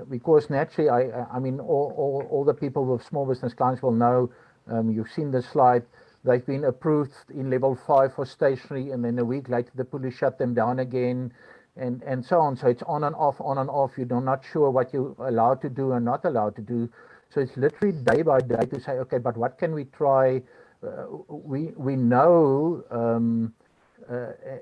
because naturally, I mean, all the people with small business clients will know. You've seen the slide. They've been approved in level 5 for stationery, and then a week later the police shut them down again, and so on. So it's on and off, on and off. You're not sure what you're allowed to do and not allowed to do. So it's literally day by day to say, okay, but what can we try? We know,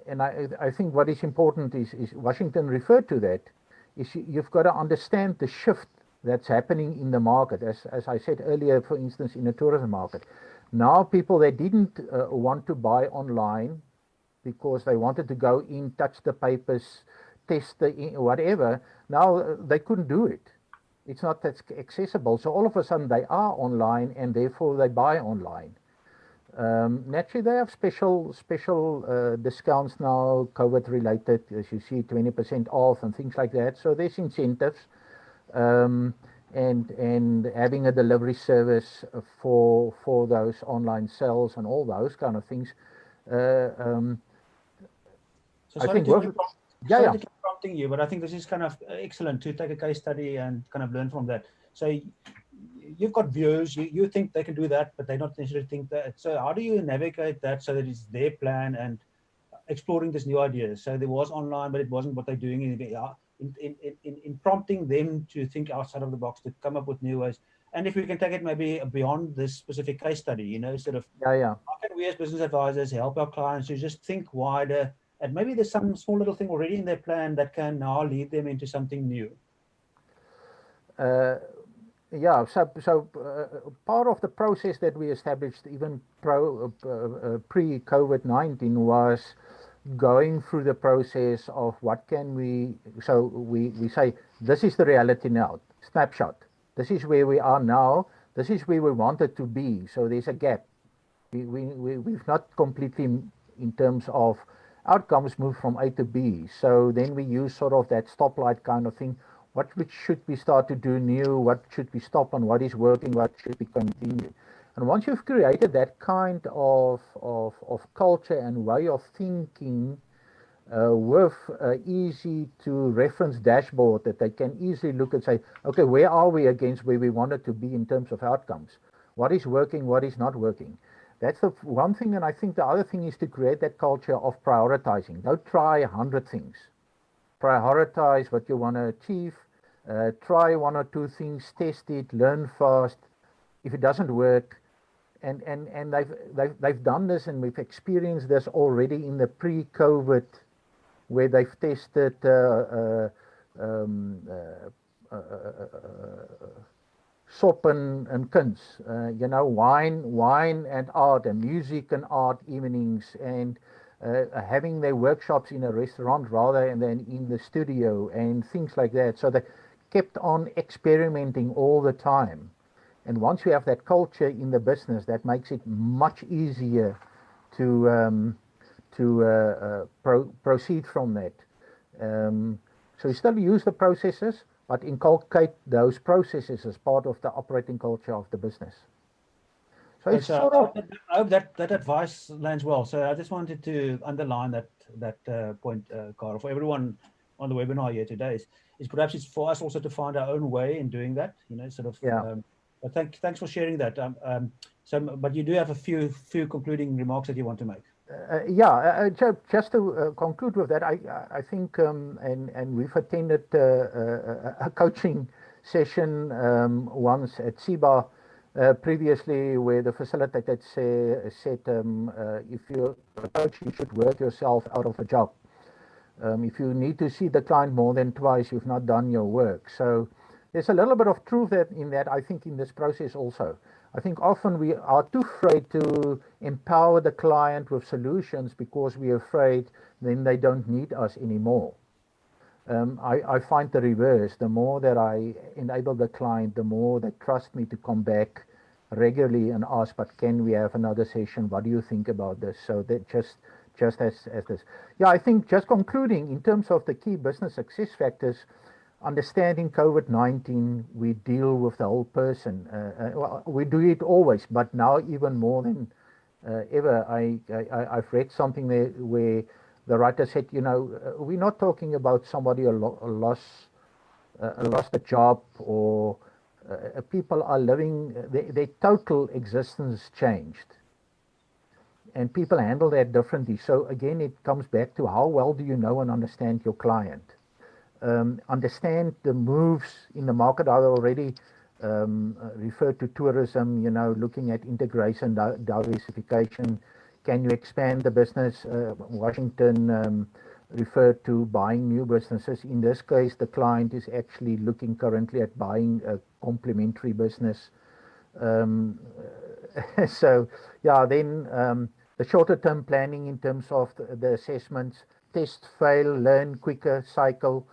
and I think what is important is Washington referred to that, is you've got to understand the shift that's happening in the market. As I said earlier, for instance, in the tourism market. Now people, they didn't want to buy online because they wanted to go in, touch the papers, test the whatever. Now they couldn't do it. It's not that accessible. So all of a sudden they are online, and therefore they buy online. Naturally, they have special discounts now, COVID related, as you see, 20% off and things like that. So there's incentives, and having a delivery service for those online sales and all those kind of things. So I think to keep prompting you, but I think this is kind of excellent to take a case study and kind of learn from that. So you've got viewers, you think they can do that, but they don't necessarily think that. So how do you navigate that so that it's their plan and exploring this new ideas? So there was online, but it wasn't what they're doing in prompting them to think outside of the box, to come up with new ways. And if we can take it maybe beyond this specific case study, sort of, how can we as business advisors help our clients to just think wider? And maybe there's some small little thing already in their plan that can now lead them into something new. Yeah, so part of the process that we established even pre-COVID-19 was going through the process of what can we, so we say, this is the reality now, snapshot. This is where we are now. This is where we wanted to be. So there's a gap. We've not completely, in terms of outcomes, moved from A to B. So then we use sort of that stoplight kind of thing. Which should we start to do new? What should we stop on? What is working? What should we continue? And once you've created that kind of culture and way of thinking, with easy to reference dashboard that they can easily look and say, okay, where are we against where we wanted to be in terms of outcomes? What is working, what is not working? That's the one thing. And I think the other thing is to create that culture of prioritizing. Don't try 100 things. Prioritize what you want to achieve. Try one or two things, test it, learn fast. If it doesn't work, and they've done this, and we've experienced this already in the pre-COVID, where they've tested sop and kuns, you know, wine and art, and music and art evenings, and having their workshops in a restaurant rather than in the studio, and things like that. So they kept on experimenting all the time. And once you have that culture in the business, that makes it much easier to proceed from that. So you still use the processes, but inculcate those processes as part of the operating culture of the business. So it's sort of. I hope that advice lands well. So I just wanted to underline that point, Carel, for everyone on the webinar here today. Is perhaps it's for us also to find our own way in doing that. You know, sort of. Yeah. But thanks for sharing that. But you do have a few concluding remarks that you want to make. Just to conclude with that, I think, and we've attended a coaching session once at SIBA previously, where the facilitator said, if you're a coach, you should work yourself out of a job. If you need to see the client more than twice, you've not done your work. So there's a little bit of truth in that, I think, in this process also. I think often we are too afraid to empower the client with solutions because we're afraid then they don't need us anymore. I find the reverse. The more that I enable the client, the more they trust me to come back regularly and ask, but can we have another session? What do you think about this? So that just as this. Yeah, I think just concluding in terms of the key business success factors, understanding COVID-19, we deal with the whole person. Well, we do it always, but now even more than ever. I've read something there where the writer said, you know, we're not talking about somebody lost a job, or people are living, their total existence changed. And people handle that differently. So again, it comes back to how well do you know and understand your client? Understand the moves in the market. I already referred to tourism, you know, looking at integration, diversification. Can you expand the business? Washington referred to buying new businesses. In this case, the client is actually looking currently at buying a complementary business. So, yeah, then the shorter term planning in terms of the assessments, test, fail, learn quicker, cycle.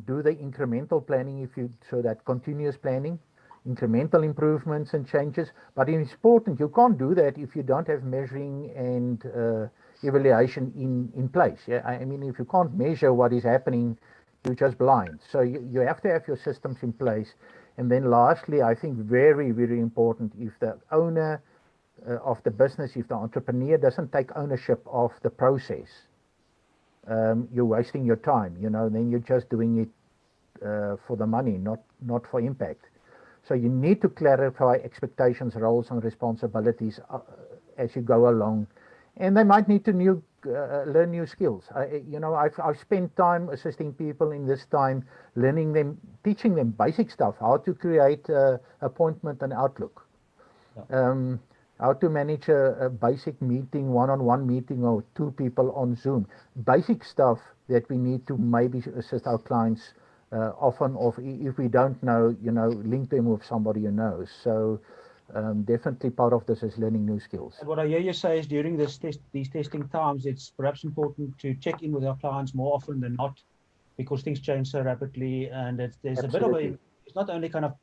Do the incremental planning, so that continuous planning, incremental improvements and changes. But it's important, you can't do that if you don't have measuring and evaluation in place. Yeah, I mean, if you can't measure what is happening, you're just blind. So you have to have your systems in place. And then lastly, I think very, very important, if the owner of the business, if the entrepreneur doesn't take ownership of the process, you're wasting your time, you know, then you're just doing it for the money, not for impact. So you need to clarify expectations, roles, and responsibilities as you go along, and they might need to learn new skills. You know, I've spent time assisting people in this time, learning them, teaching them basic stuff, how to create appointment and Outlook. Yeah. How to manage a basic meeting, one-on-one meeting, or two people on Zoom. Basic stuff that we need to maybe assist our clients often, or if we don't know, you know, link them with somebody who knows. So definitely part of this is learning new skills. And what I hear you say is during these testing times, it's perhaps important to check in with our clients more often than not, because things change so rapidly, and there's Absolutely. A bit of a, it's not only kind of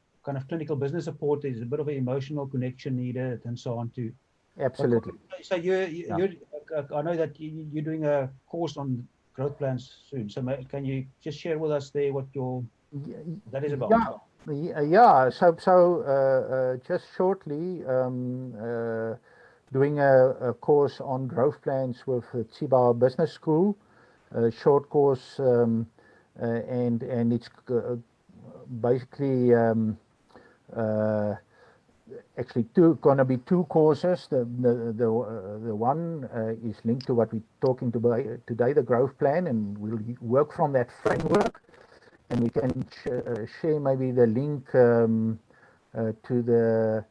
clinical business support, there's a bit of an emotional connection needed and so on too. Absolutely. So you're I know that you're doing a course on growth plans soon. So can you just share with us there what that is about? Yeah, just shortly, doing a course on growth plans with the Chiba Business School, a short course, and it's basically actually gonna be two courses. The one is linked to what we're talking about today, the growth plan, and we'll work from that framework. And we can share maybe the link to the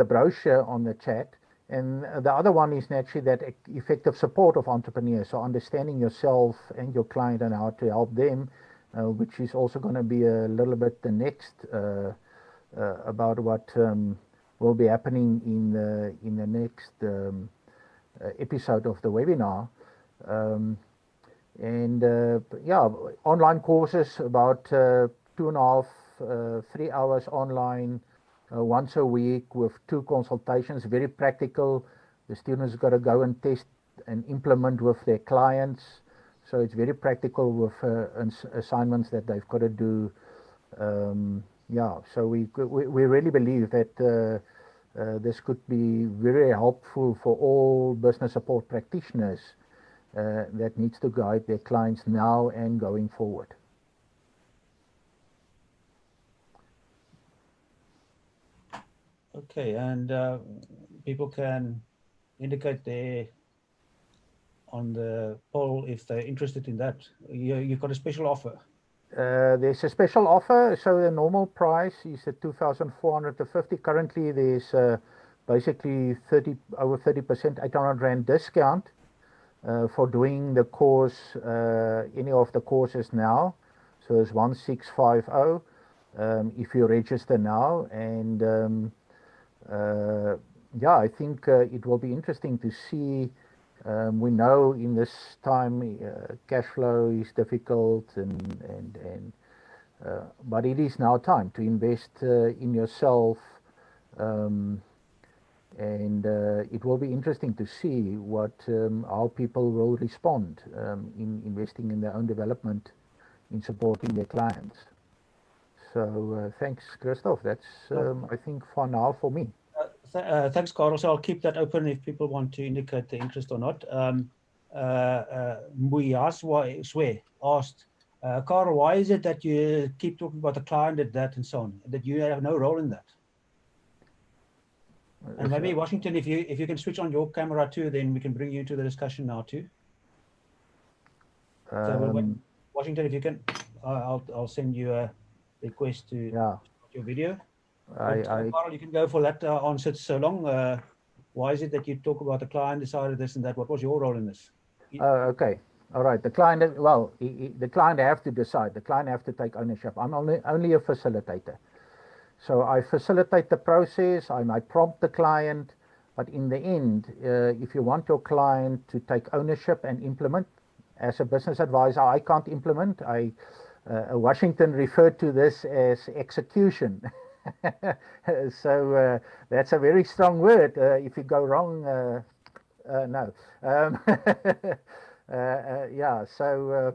brochure on the chat. And the other one is naturally that effective support of entrepreneurs, so understanding yourself and your client and how to help them, which is also going to be a little bit the next about what will be happening in the next episode of the webinar. Yeah, online courses about 2.5, 3 hours online once a week with 2 consultations, very practical. The students got to go and test and implement with their clients. So it's very practical with assignments that they've got to do. Yeah, so we really believe that this could be very helpful for all business support practitioners that needs to guide their clients now and going forward. Okay, and people can indicate there on the poll if they're interested in that. You've got a special offer. There's a special offer. So the normal price is at 2,450. Currently, there's basically over 30%, 800 Rand discount for doing the course, any of the courses now. So it's 1650 if you register now. And yeah, I think it will be interesting to see. We know in this time cash flow is difficult, but it is now time to invest in yourself. And it will be interesting to see how people will respond in investing in their own development, in supporting their clients. So thanks, Christoph. That's I think for now for me. Thanks, Carel. So I'll keep that open if people want to indicate the interest or not. Muyaswe asked, Carel, why is it that you keep talking about the client at that and so on, that you have no role in that? And maybe Washington, if you can switch on your camera too, then we can bring you into the discussion now too. So Washington, if you can, I'll send you a request to start your video. Carel, you can go for that answer so long. Why is it that you talk about the client decided this and that? What was your role in this? Okay. All right. The client, well, the client have to decide. The client have to take ownership. I'm only a facilitator. So I facilitate the process. I might prompt the client. But in the end, if you want your client to take ownership and implement, as a business advisor, I can't implement. Washington referred to this as execution. So that's a very strong word. If you go wrong, no. Yeah, so,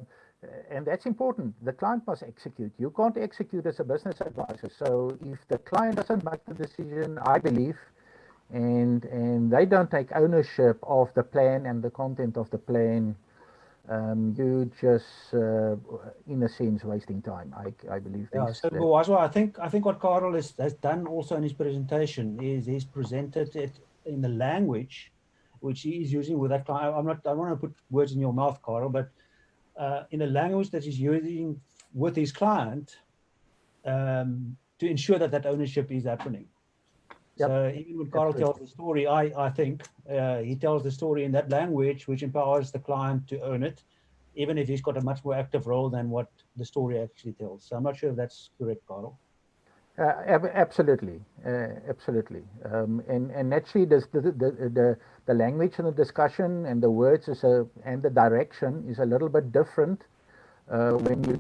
and that's important. The client must execute. You can't execute as a business advisor. So if the client doesn't make the decision, I believe, and they don't take ownership of the plan and the content of the plan, you just, in a sense, wasting time. I believe. Yeah, so Boazwa, I think what Carel has done also in his presentation is he's presented it in the language which he is using with that client. I don't want to put words in your mouth, Carel, but in a language that he's using with his client to ensure that ownership is happening. Yep. So even when Carel tells the story, I think he tells the story in that language which empowers the client to own it, even if he's got a much more active role than what the story actually tells. So I'm not sure if that's correct, Carel. Absolutely, absolutely. And naturally, the language and the discussion and the words and the direction is a little bit different when you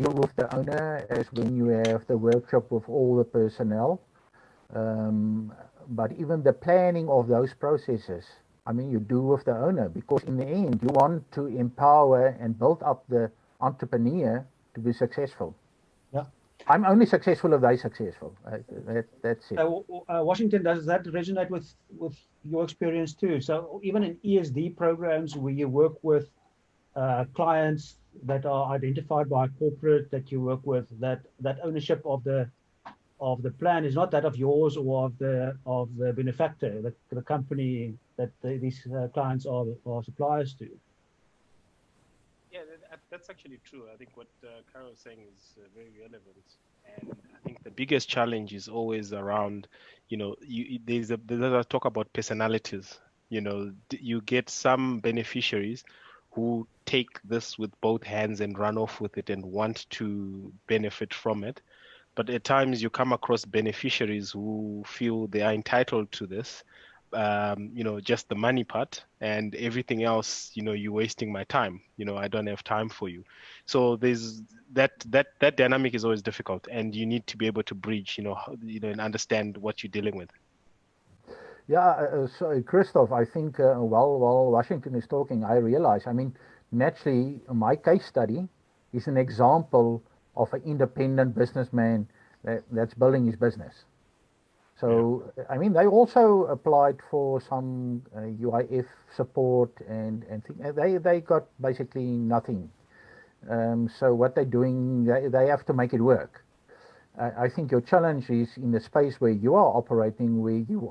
deal with the owner as when you have the workshop with all the personnel. But even the planning of those processes, I mean, you do with the owner, because in the end, you want to empower and build up the entrepreneur to be successful. Yeah. I'm only successful if they're successful. That's it. Washington, does that resonate with your experience too? So even in ESD programs where you work with clients that are identified by a corporate that you work with, that ownership of the plan is not that of yours or of the benefactor, the company that these clients are suppliers to. Yeah, that's actually true. I think what Carel was saying is very relevant, and I think the biggest challenge is always around, there's a talk about personalities. You get some beneficiaries who take this with both hands and run off with it and want to benefit from it. But at times you come across beneficiaries who feel they are entitled to this, just the money part, and everything else, you're wasting my time. I don't have time for you. So there's that dynamic is always difficult, and you need to be able to bridge, and understand what you're dealing with. Yeah, so Christoph, I think while Washington is talking, I realize, I mean, naturally, my case study is an example of an independent businessman that's building his business. So, yeah. I mean, they also applied for some UIF support and they got basically nothing. So what they're doing, they have to make it work. I think your challenge is in the space where you are operating, where you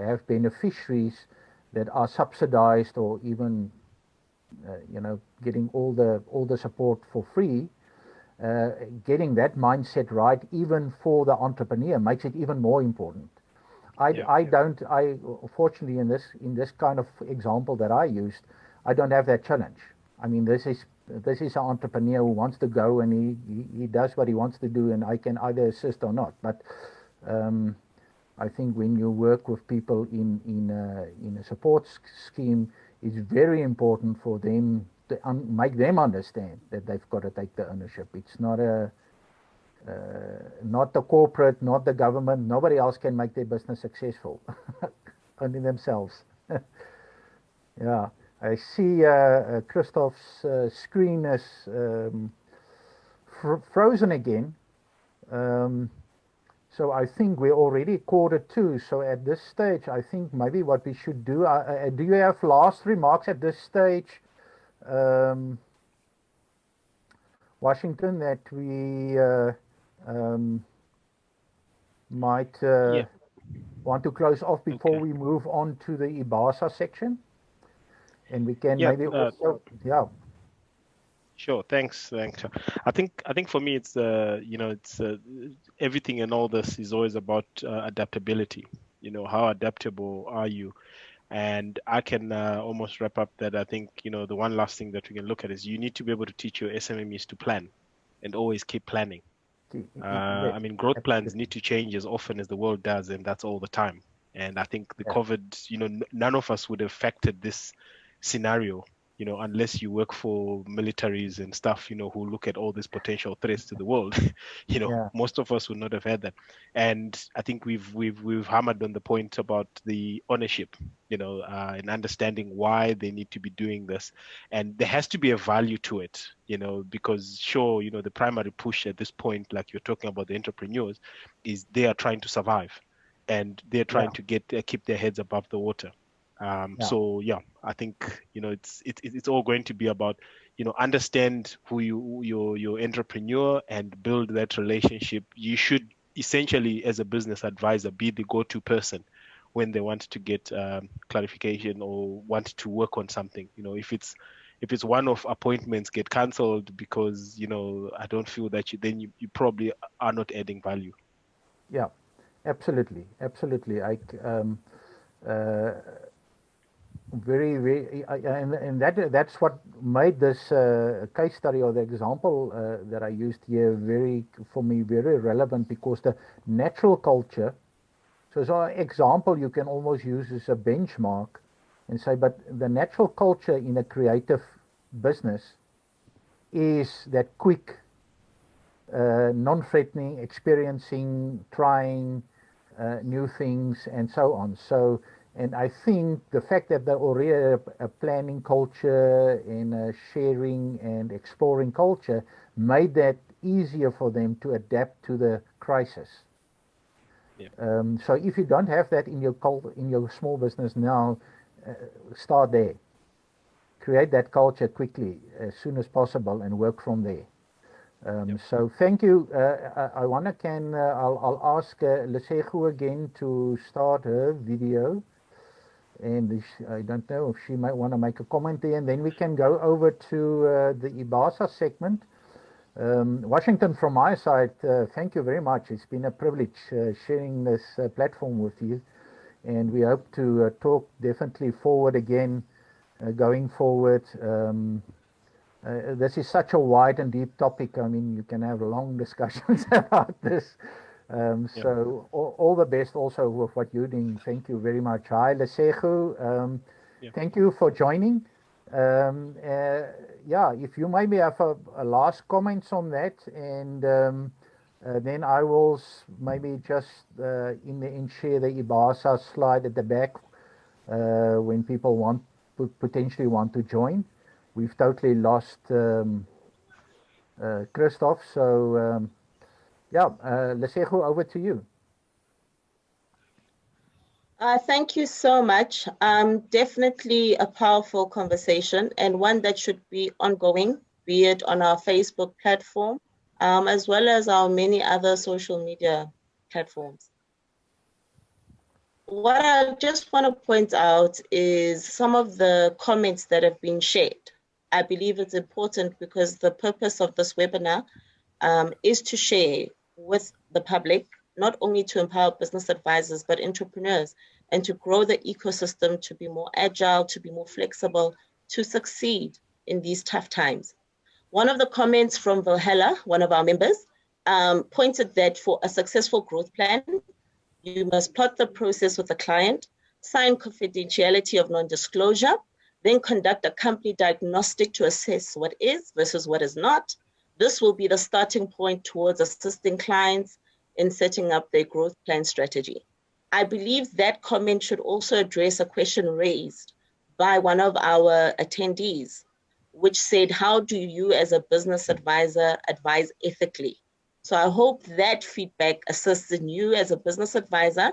have beneficiaries that are subsidized or even, getting all the support for free. Getting that mindset right, even for the entrepreneur, makes it even more important. Fortunately, in this kind of example that I used, I don't have that challenge. I mean, this is an entrepreneur who wants to go and he does what he wants to do, and I can either assist or not. But I think when you work with people in a support scheme, it's very important for them to make them understand that they've got to take the ownership. It's not not the corporate, not the government. Nobody else can make their business successful, only themselves. Yeah, I see Christoph's screen is frozen again. So I think we already quarter two. So at this stage, I think maybe what we should do. Do you have last remarks at this stage, Washington, that we might want to close off before we move on to the IBASA section? And we can maybe also, Sure. Thanks. I think for me, it's everything in all this is always about adaptability. How adaptable are you? And I can almost wrap up that I think, the one last thing that we can look at is you need to be able to teach your SMMEs to plan and always keep planning. I mean, growth plans need to change as often as the world does, and that's all the time. And I think the COVID, none of us would have factored this scenario, unless you work for militaries and stuff, who look at all these potential threats to the world. Most of us would not have had that. And I think we've hammered on the point about the ownership, and understanding why they need to be doing this. And there has to be a value to it, because sure, the primary push at this point, like you're talking about the entrepreneurs, is they are trying to survive and they're trying to keep their heads above the water. So I think it's all going to be about understand who your entrepreneur and build that relationship. You should essentially, as a business advisor, be the go-to person when they want to get clarification or want to work on something. If it's one-off appointments get cancelled because I don't feel that you probably are not adding value. Yeah, absolutely. And that's what made this case study or the example that I used here for me very relevant, because the natural culture. So as an example, you can almost use as a benchmark and say, but the natural culture in a creative business is that quick, non-threatening, experiencing, trying new things, and so on. So. And I think the fact that they already have a planning culture and a sharing and exploring culture made that easier for them to adapt to the crisis. Yeah. So if you don't have that in your small business now, start there. Create that culture quickly, as soon as possible, and work from there. So thank you. I'll ask Lesego again to start her video. And I don't know if she might want to make a comment there, and then we can go over to the IBASA segment. Washington, from my side, thank you very much. It's been a privilege sharing this platform with you, and we hope to talk definitely forward again, going forward. This is such a wide and deep topic. I mean, you can have long discussions about this. So all the best also with what you're doing. Thank you very much. Hi, Lesego. Thank you for joining. Yeah, if you maybe have a last comments on that, and then I will maybe just in the end share the IBASA slide at the back when people potentially want to join. We've totally lost Christoph, so yeah, Lesego, over to you. Thank you so much. Definitely a powerful conversation, and one that should be ongoing, be it on our Facebook platform, as well as our many other social media platforms. What I just want to point out is some of the comments that have been shared. I believe it's important because the purpose of this webinar is to share with the public, not only to empower business advisors, but entrepreneurs, and to grow the ecosystem to be more agile, to be more flexible, to succeed in these tough times. One of the comments from Valhalla, one of our members, pointed that for a successful growth plan, you must plot the process with the client, sign confidentiality of non-disclosure, then conduct a company diagnostic to assess what is versus what is not. This will be the starting point towards assisting clients in setting up their growth plan strategy. I believe that comment should also address a question raised by one of our attendees, which said, how do you as a business advisor advise ethically? So I hope that feedback assists in you as a business advisor,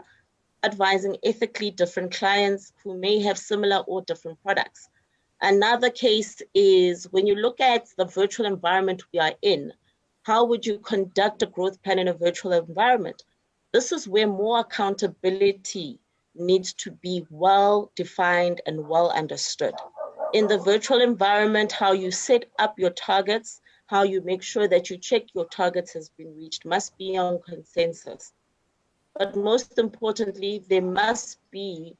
advising ethically different clients who may have similar or different products. Another case is when you look at the virtual environment we are in, how would you conduct a growth plan in a virtual environment? This is where more accountability needs to be well defined and well understood. In the virtual environment, how you set up your targets, how you make sure that you check your targets has been reached must be on consensus. But most importantly, there must be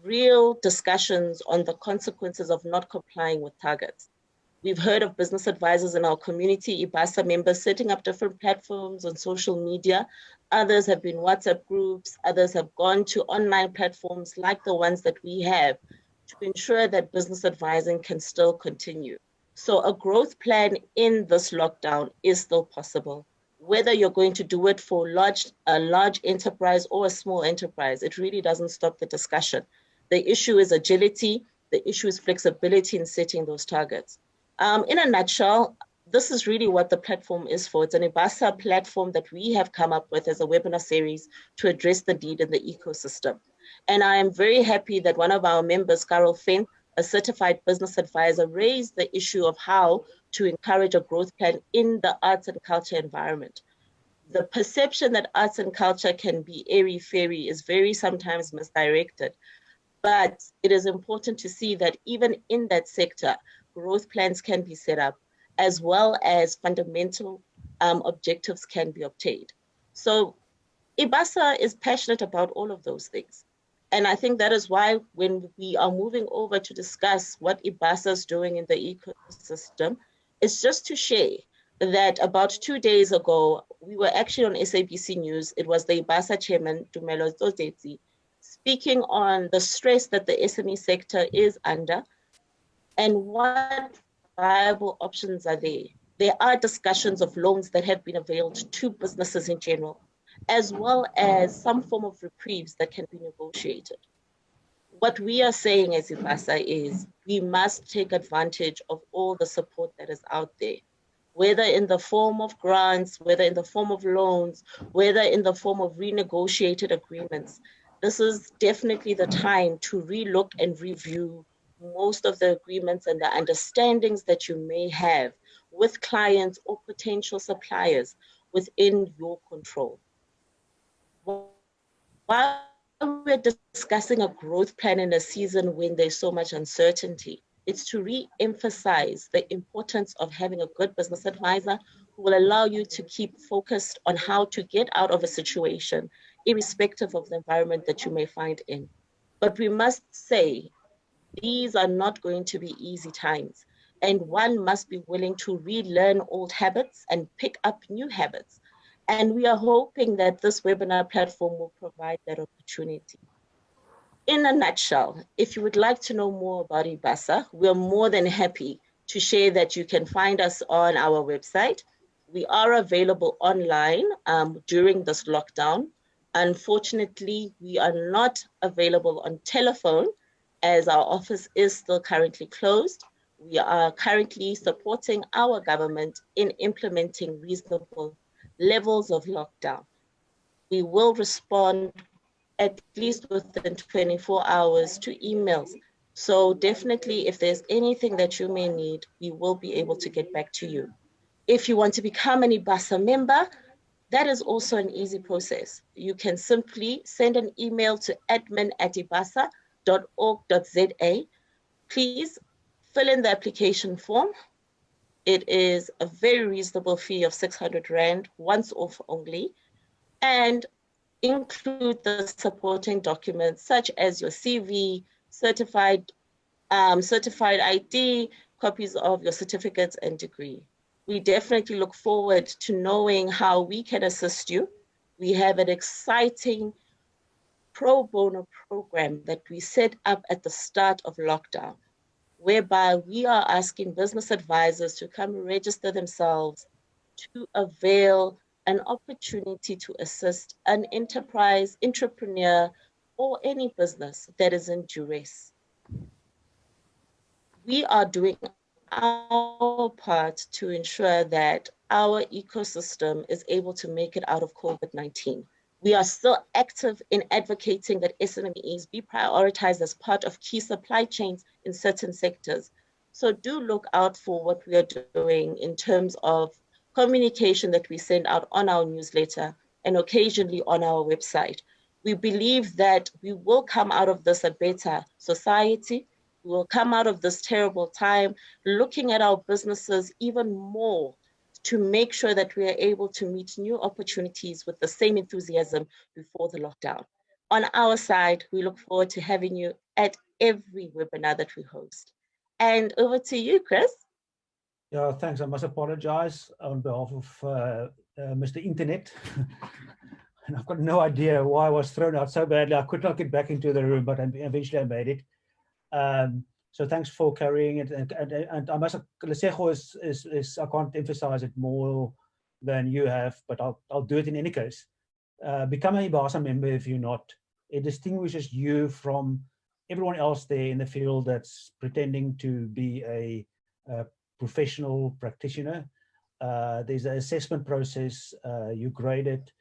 real discussions on the consequences of not complying with targets. We've heard of business advisors in our community, IBASA members, setting up different platforms on social media. Others have been WhatsApp groups. Others have gone to online platforms like the ones that we have to ensure that business advising can still continue. So a growth plan in this lockdown is still possible. Whether you're going to do it for a large enterprise or a small enterprise, it really doesn't stop the discussion. The issue is agility. The issue is flexibility in setting those targets. In a nutshell, this is really what the platform is for. It's an IBASA platform that we have come up with as a webinar series to address the need in the ecosystem. And I am very happy that one of our members, Carel, a certified business advisor, raised the issue of how to encourage a growth plan in the arts and culture environment. The perception that arts and culture can be airy-fairy is very sometimes misdirected. But it is important to see that even in that sector, growth plans can be set up, as well as fundamental objectives can be obtained. So IBASA is passionate about all of those things. And I think that is why when we are moving over to discuss what IBASA is doing in the ecosystem, it's just to share that about 2 days ago, we were actually on SABC News. It was the IBASA chairman, Tumelo Tsotetsi, speaking on the stress that the SME sector is under and what viable options are there. There are discussions of loans that have been availed to businesses in general, as well as some form of reprieves that can be negotiated. What we are saying as IBASA is we must take advantage of all the support that is out there, whether in the form of grants, whether in the form of loans, whether in the form of renegotiated agreements. This is definitely the time to relook and review most of the agreements and the understandings that you may have with clients or potential suppliers within your control. While we're discussing a growth plan in a season when there's so much uncertainty, it's to re-emphasize the importance of having a good business advisor who will allow you to keep focused on how to get out of a situation, irrespective of the environment that you may find in. But we must say, these are not going to be easy times, and one must be willing to relearn old habits and pick up new habits. And we are hoping that this webinar platform will provide that opportunity. In a nutshell, if you would like to know more about IBASA, we're more than happy to share that you can find us on our website. We are available online during this lockdown. Unfortunately, we are not available on telephone as our office is still currently closed. We are currently supporting our government in implementing reasonable levels of lockdown. We will respond at least within 24 hours to emails. So definitely, if there's anything that you may need, we will be able to get back to you. If you want to become an IBASA member, that is also an easy process. You can simply send an email to admin@ibasa.org.za. Please fill in the application form. It is a very reasonable fee of 600 Rand, once off only, and include the supporting documents such as your CV, certified ID, copies of your certificates and degree. We definitely look forward to knowing how we can assist you. We have an exciting pro bono program that we set up at the start of lockdown, whereby we are asking business advisors to come register themselves to avail an opportunity to assist an enterprise, entrepreneur, or any business that is in duress. We are doing our part to ensure that our ecosystem is able to make it out of COVID-19. We are still active in advocating that SMEs be prioritized as part of key supply chains in certain sectors. So do look out for what we are doing in terms of communication that we send out on our newsletter and occasionally on our website. We believe that we will come out of this a better society. We will come out of this terrible time looking at our businesses even more to make sure that we are able to meet new opportunities with the same enthusiasm before the lockdown. On our side, we look forward to having you at every webinar that we host. And over to you, Chris. Yeah, thanks. I must apologize on behalf of Mr. Internet. And I've got no idea why I was thrown out so badly. I could not get back into the room, but eventually I made it. So thanks for carrying it. And I must, Lesego is I can't emphasize it more than you have, but I'll do it in any case. Become a IBASA member if you're not. It distinguishes you from everyone else there in the field that's pretending to be a professional practitioner. There's an assessment process. You grade it.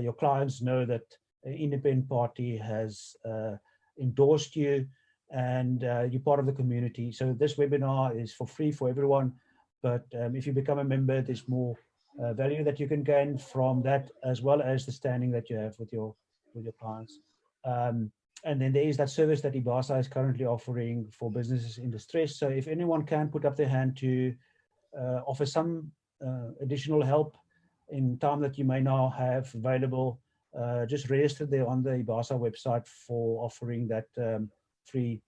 Your clients know that an independent party has endorsed you, and you're part of the community. So this webinar is for free for everyone, but if you become a member, there's more value that you can gain from that, as well as the standing that you have with your clients. And then there is that service that IBASA is currently offering for businesses in distress. So if anyone can put up their hand to offer some additional help in time that you may now have available, just register there on the IBASA website for offering that free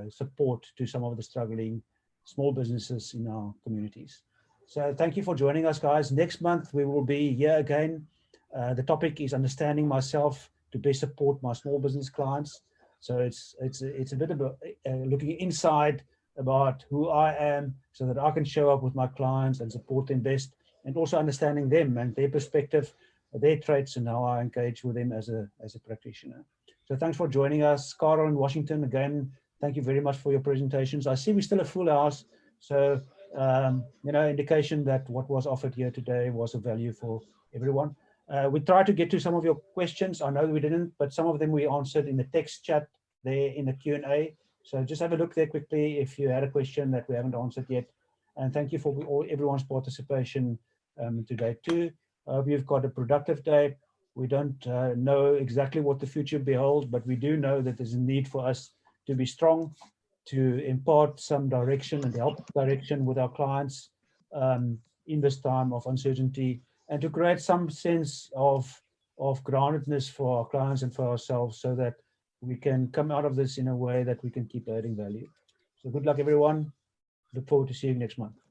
support to some of the struggling small businesses in our communities. So thank you for joining us, guys. Next month we will be here again. The topic is understanding myself to best support my small business clients. So it's a bit about looking inside about who I am, so that I can show up with my clients and support them best, and also understanding them and their perspective, their traits, and how I engage with them as a practitioner. So thanks for joining us. Carel in Washington, again, thank you very much for your presentations. I see we're still a full house, so indication that what was offered here today was of value for everyone. We tried to get to some of your questions. I know we didn't, but some of them we answered in the text chat there in the Q&A. So just have a look there quickly if you had a question that we haven't answered yet. And thank you for everyone's participation today too. I hope you've got a productive day. We don't know exactly what the future beholds, but we do know that there's a need for us to be strong, to impart some direction and help direction with our clients in this time of uncertainty, and to create some sense of groundedness for our clients and for ourselves so that we can come out of this in a way that we can keep adding value. So good luck, everyone. Look forward to seeing you next month.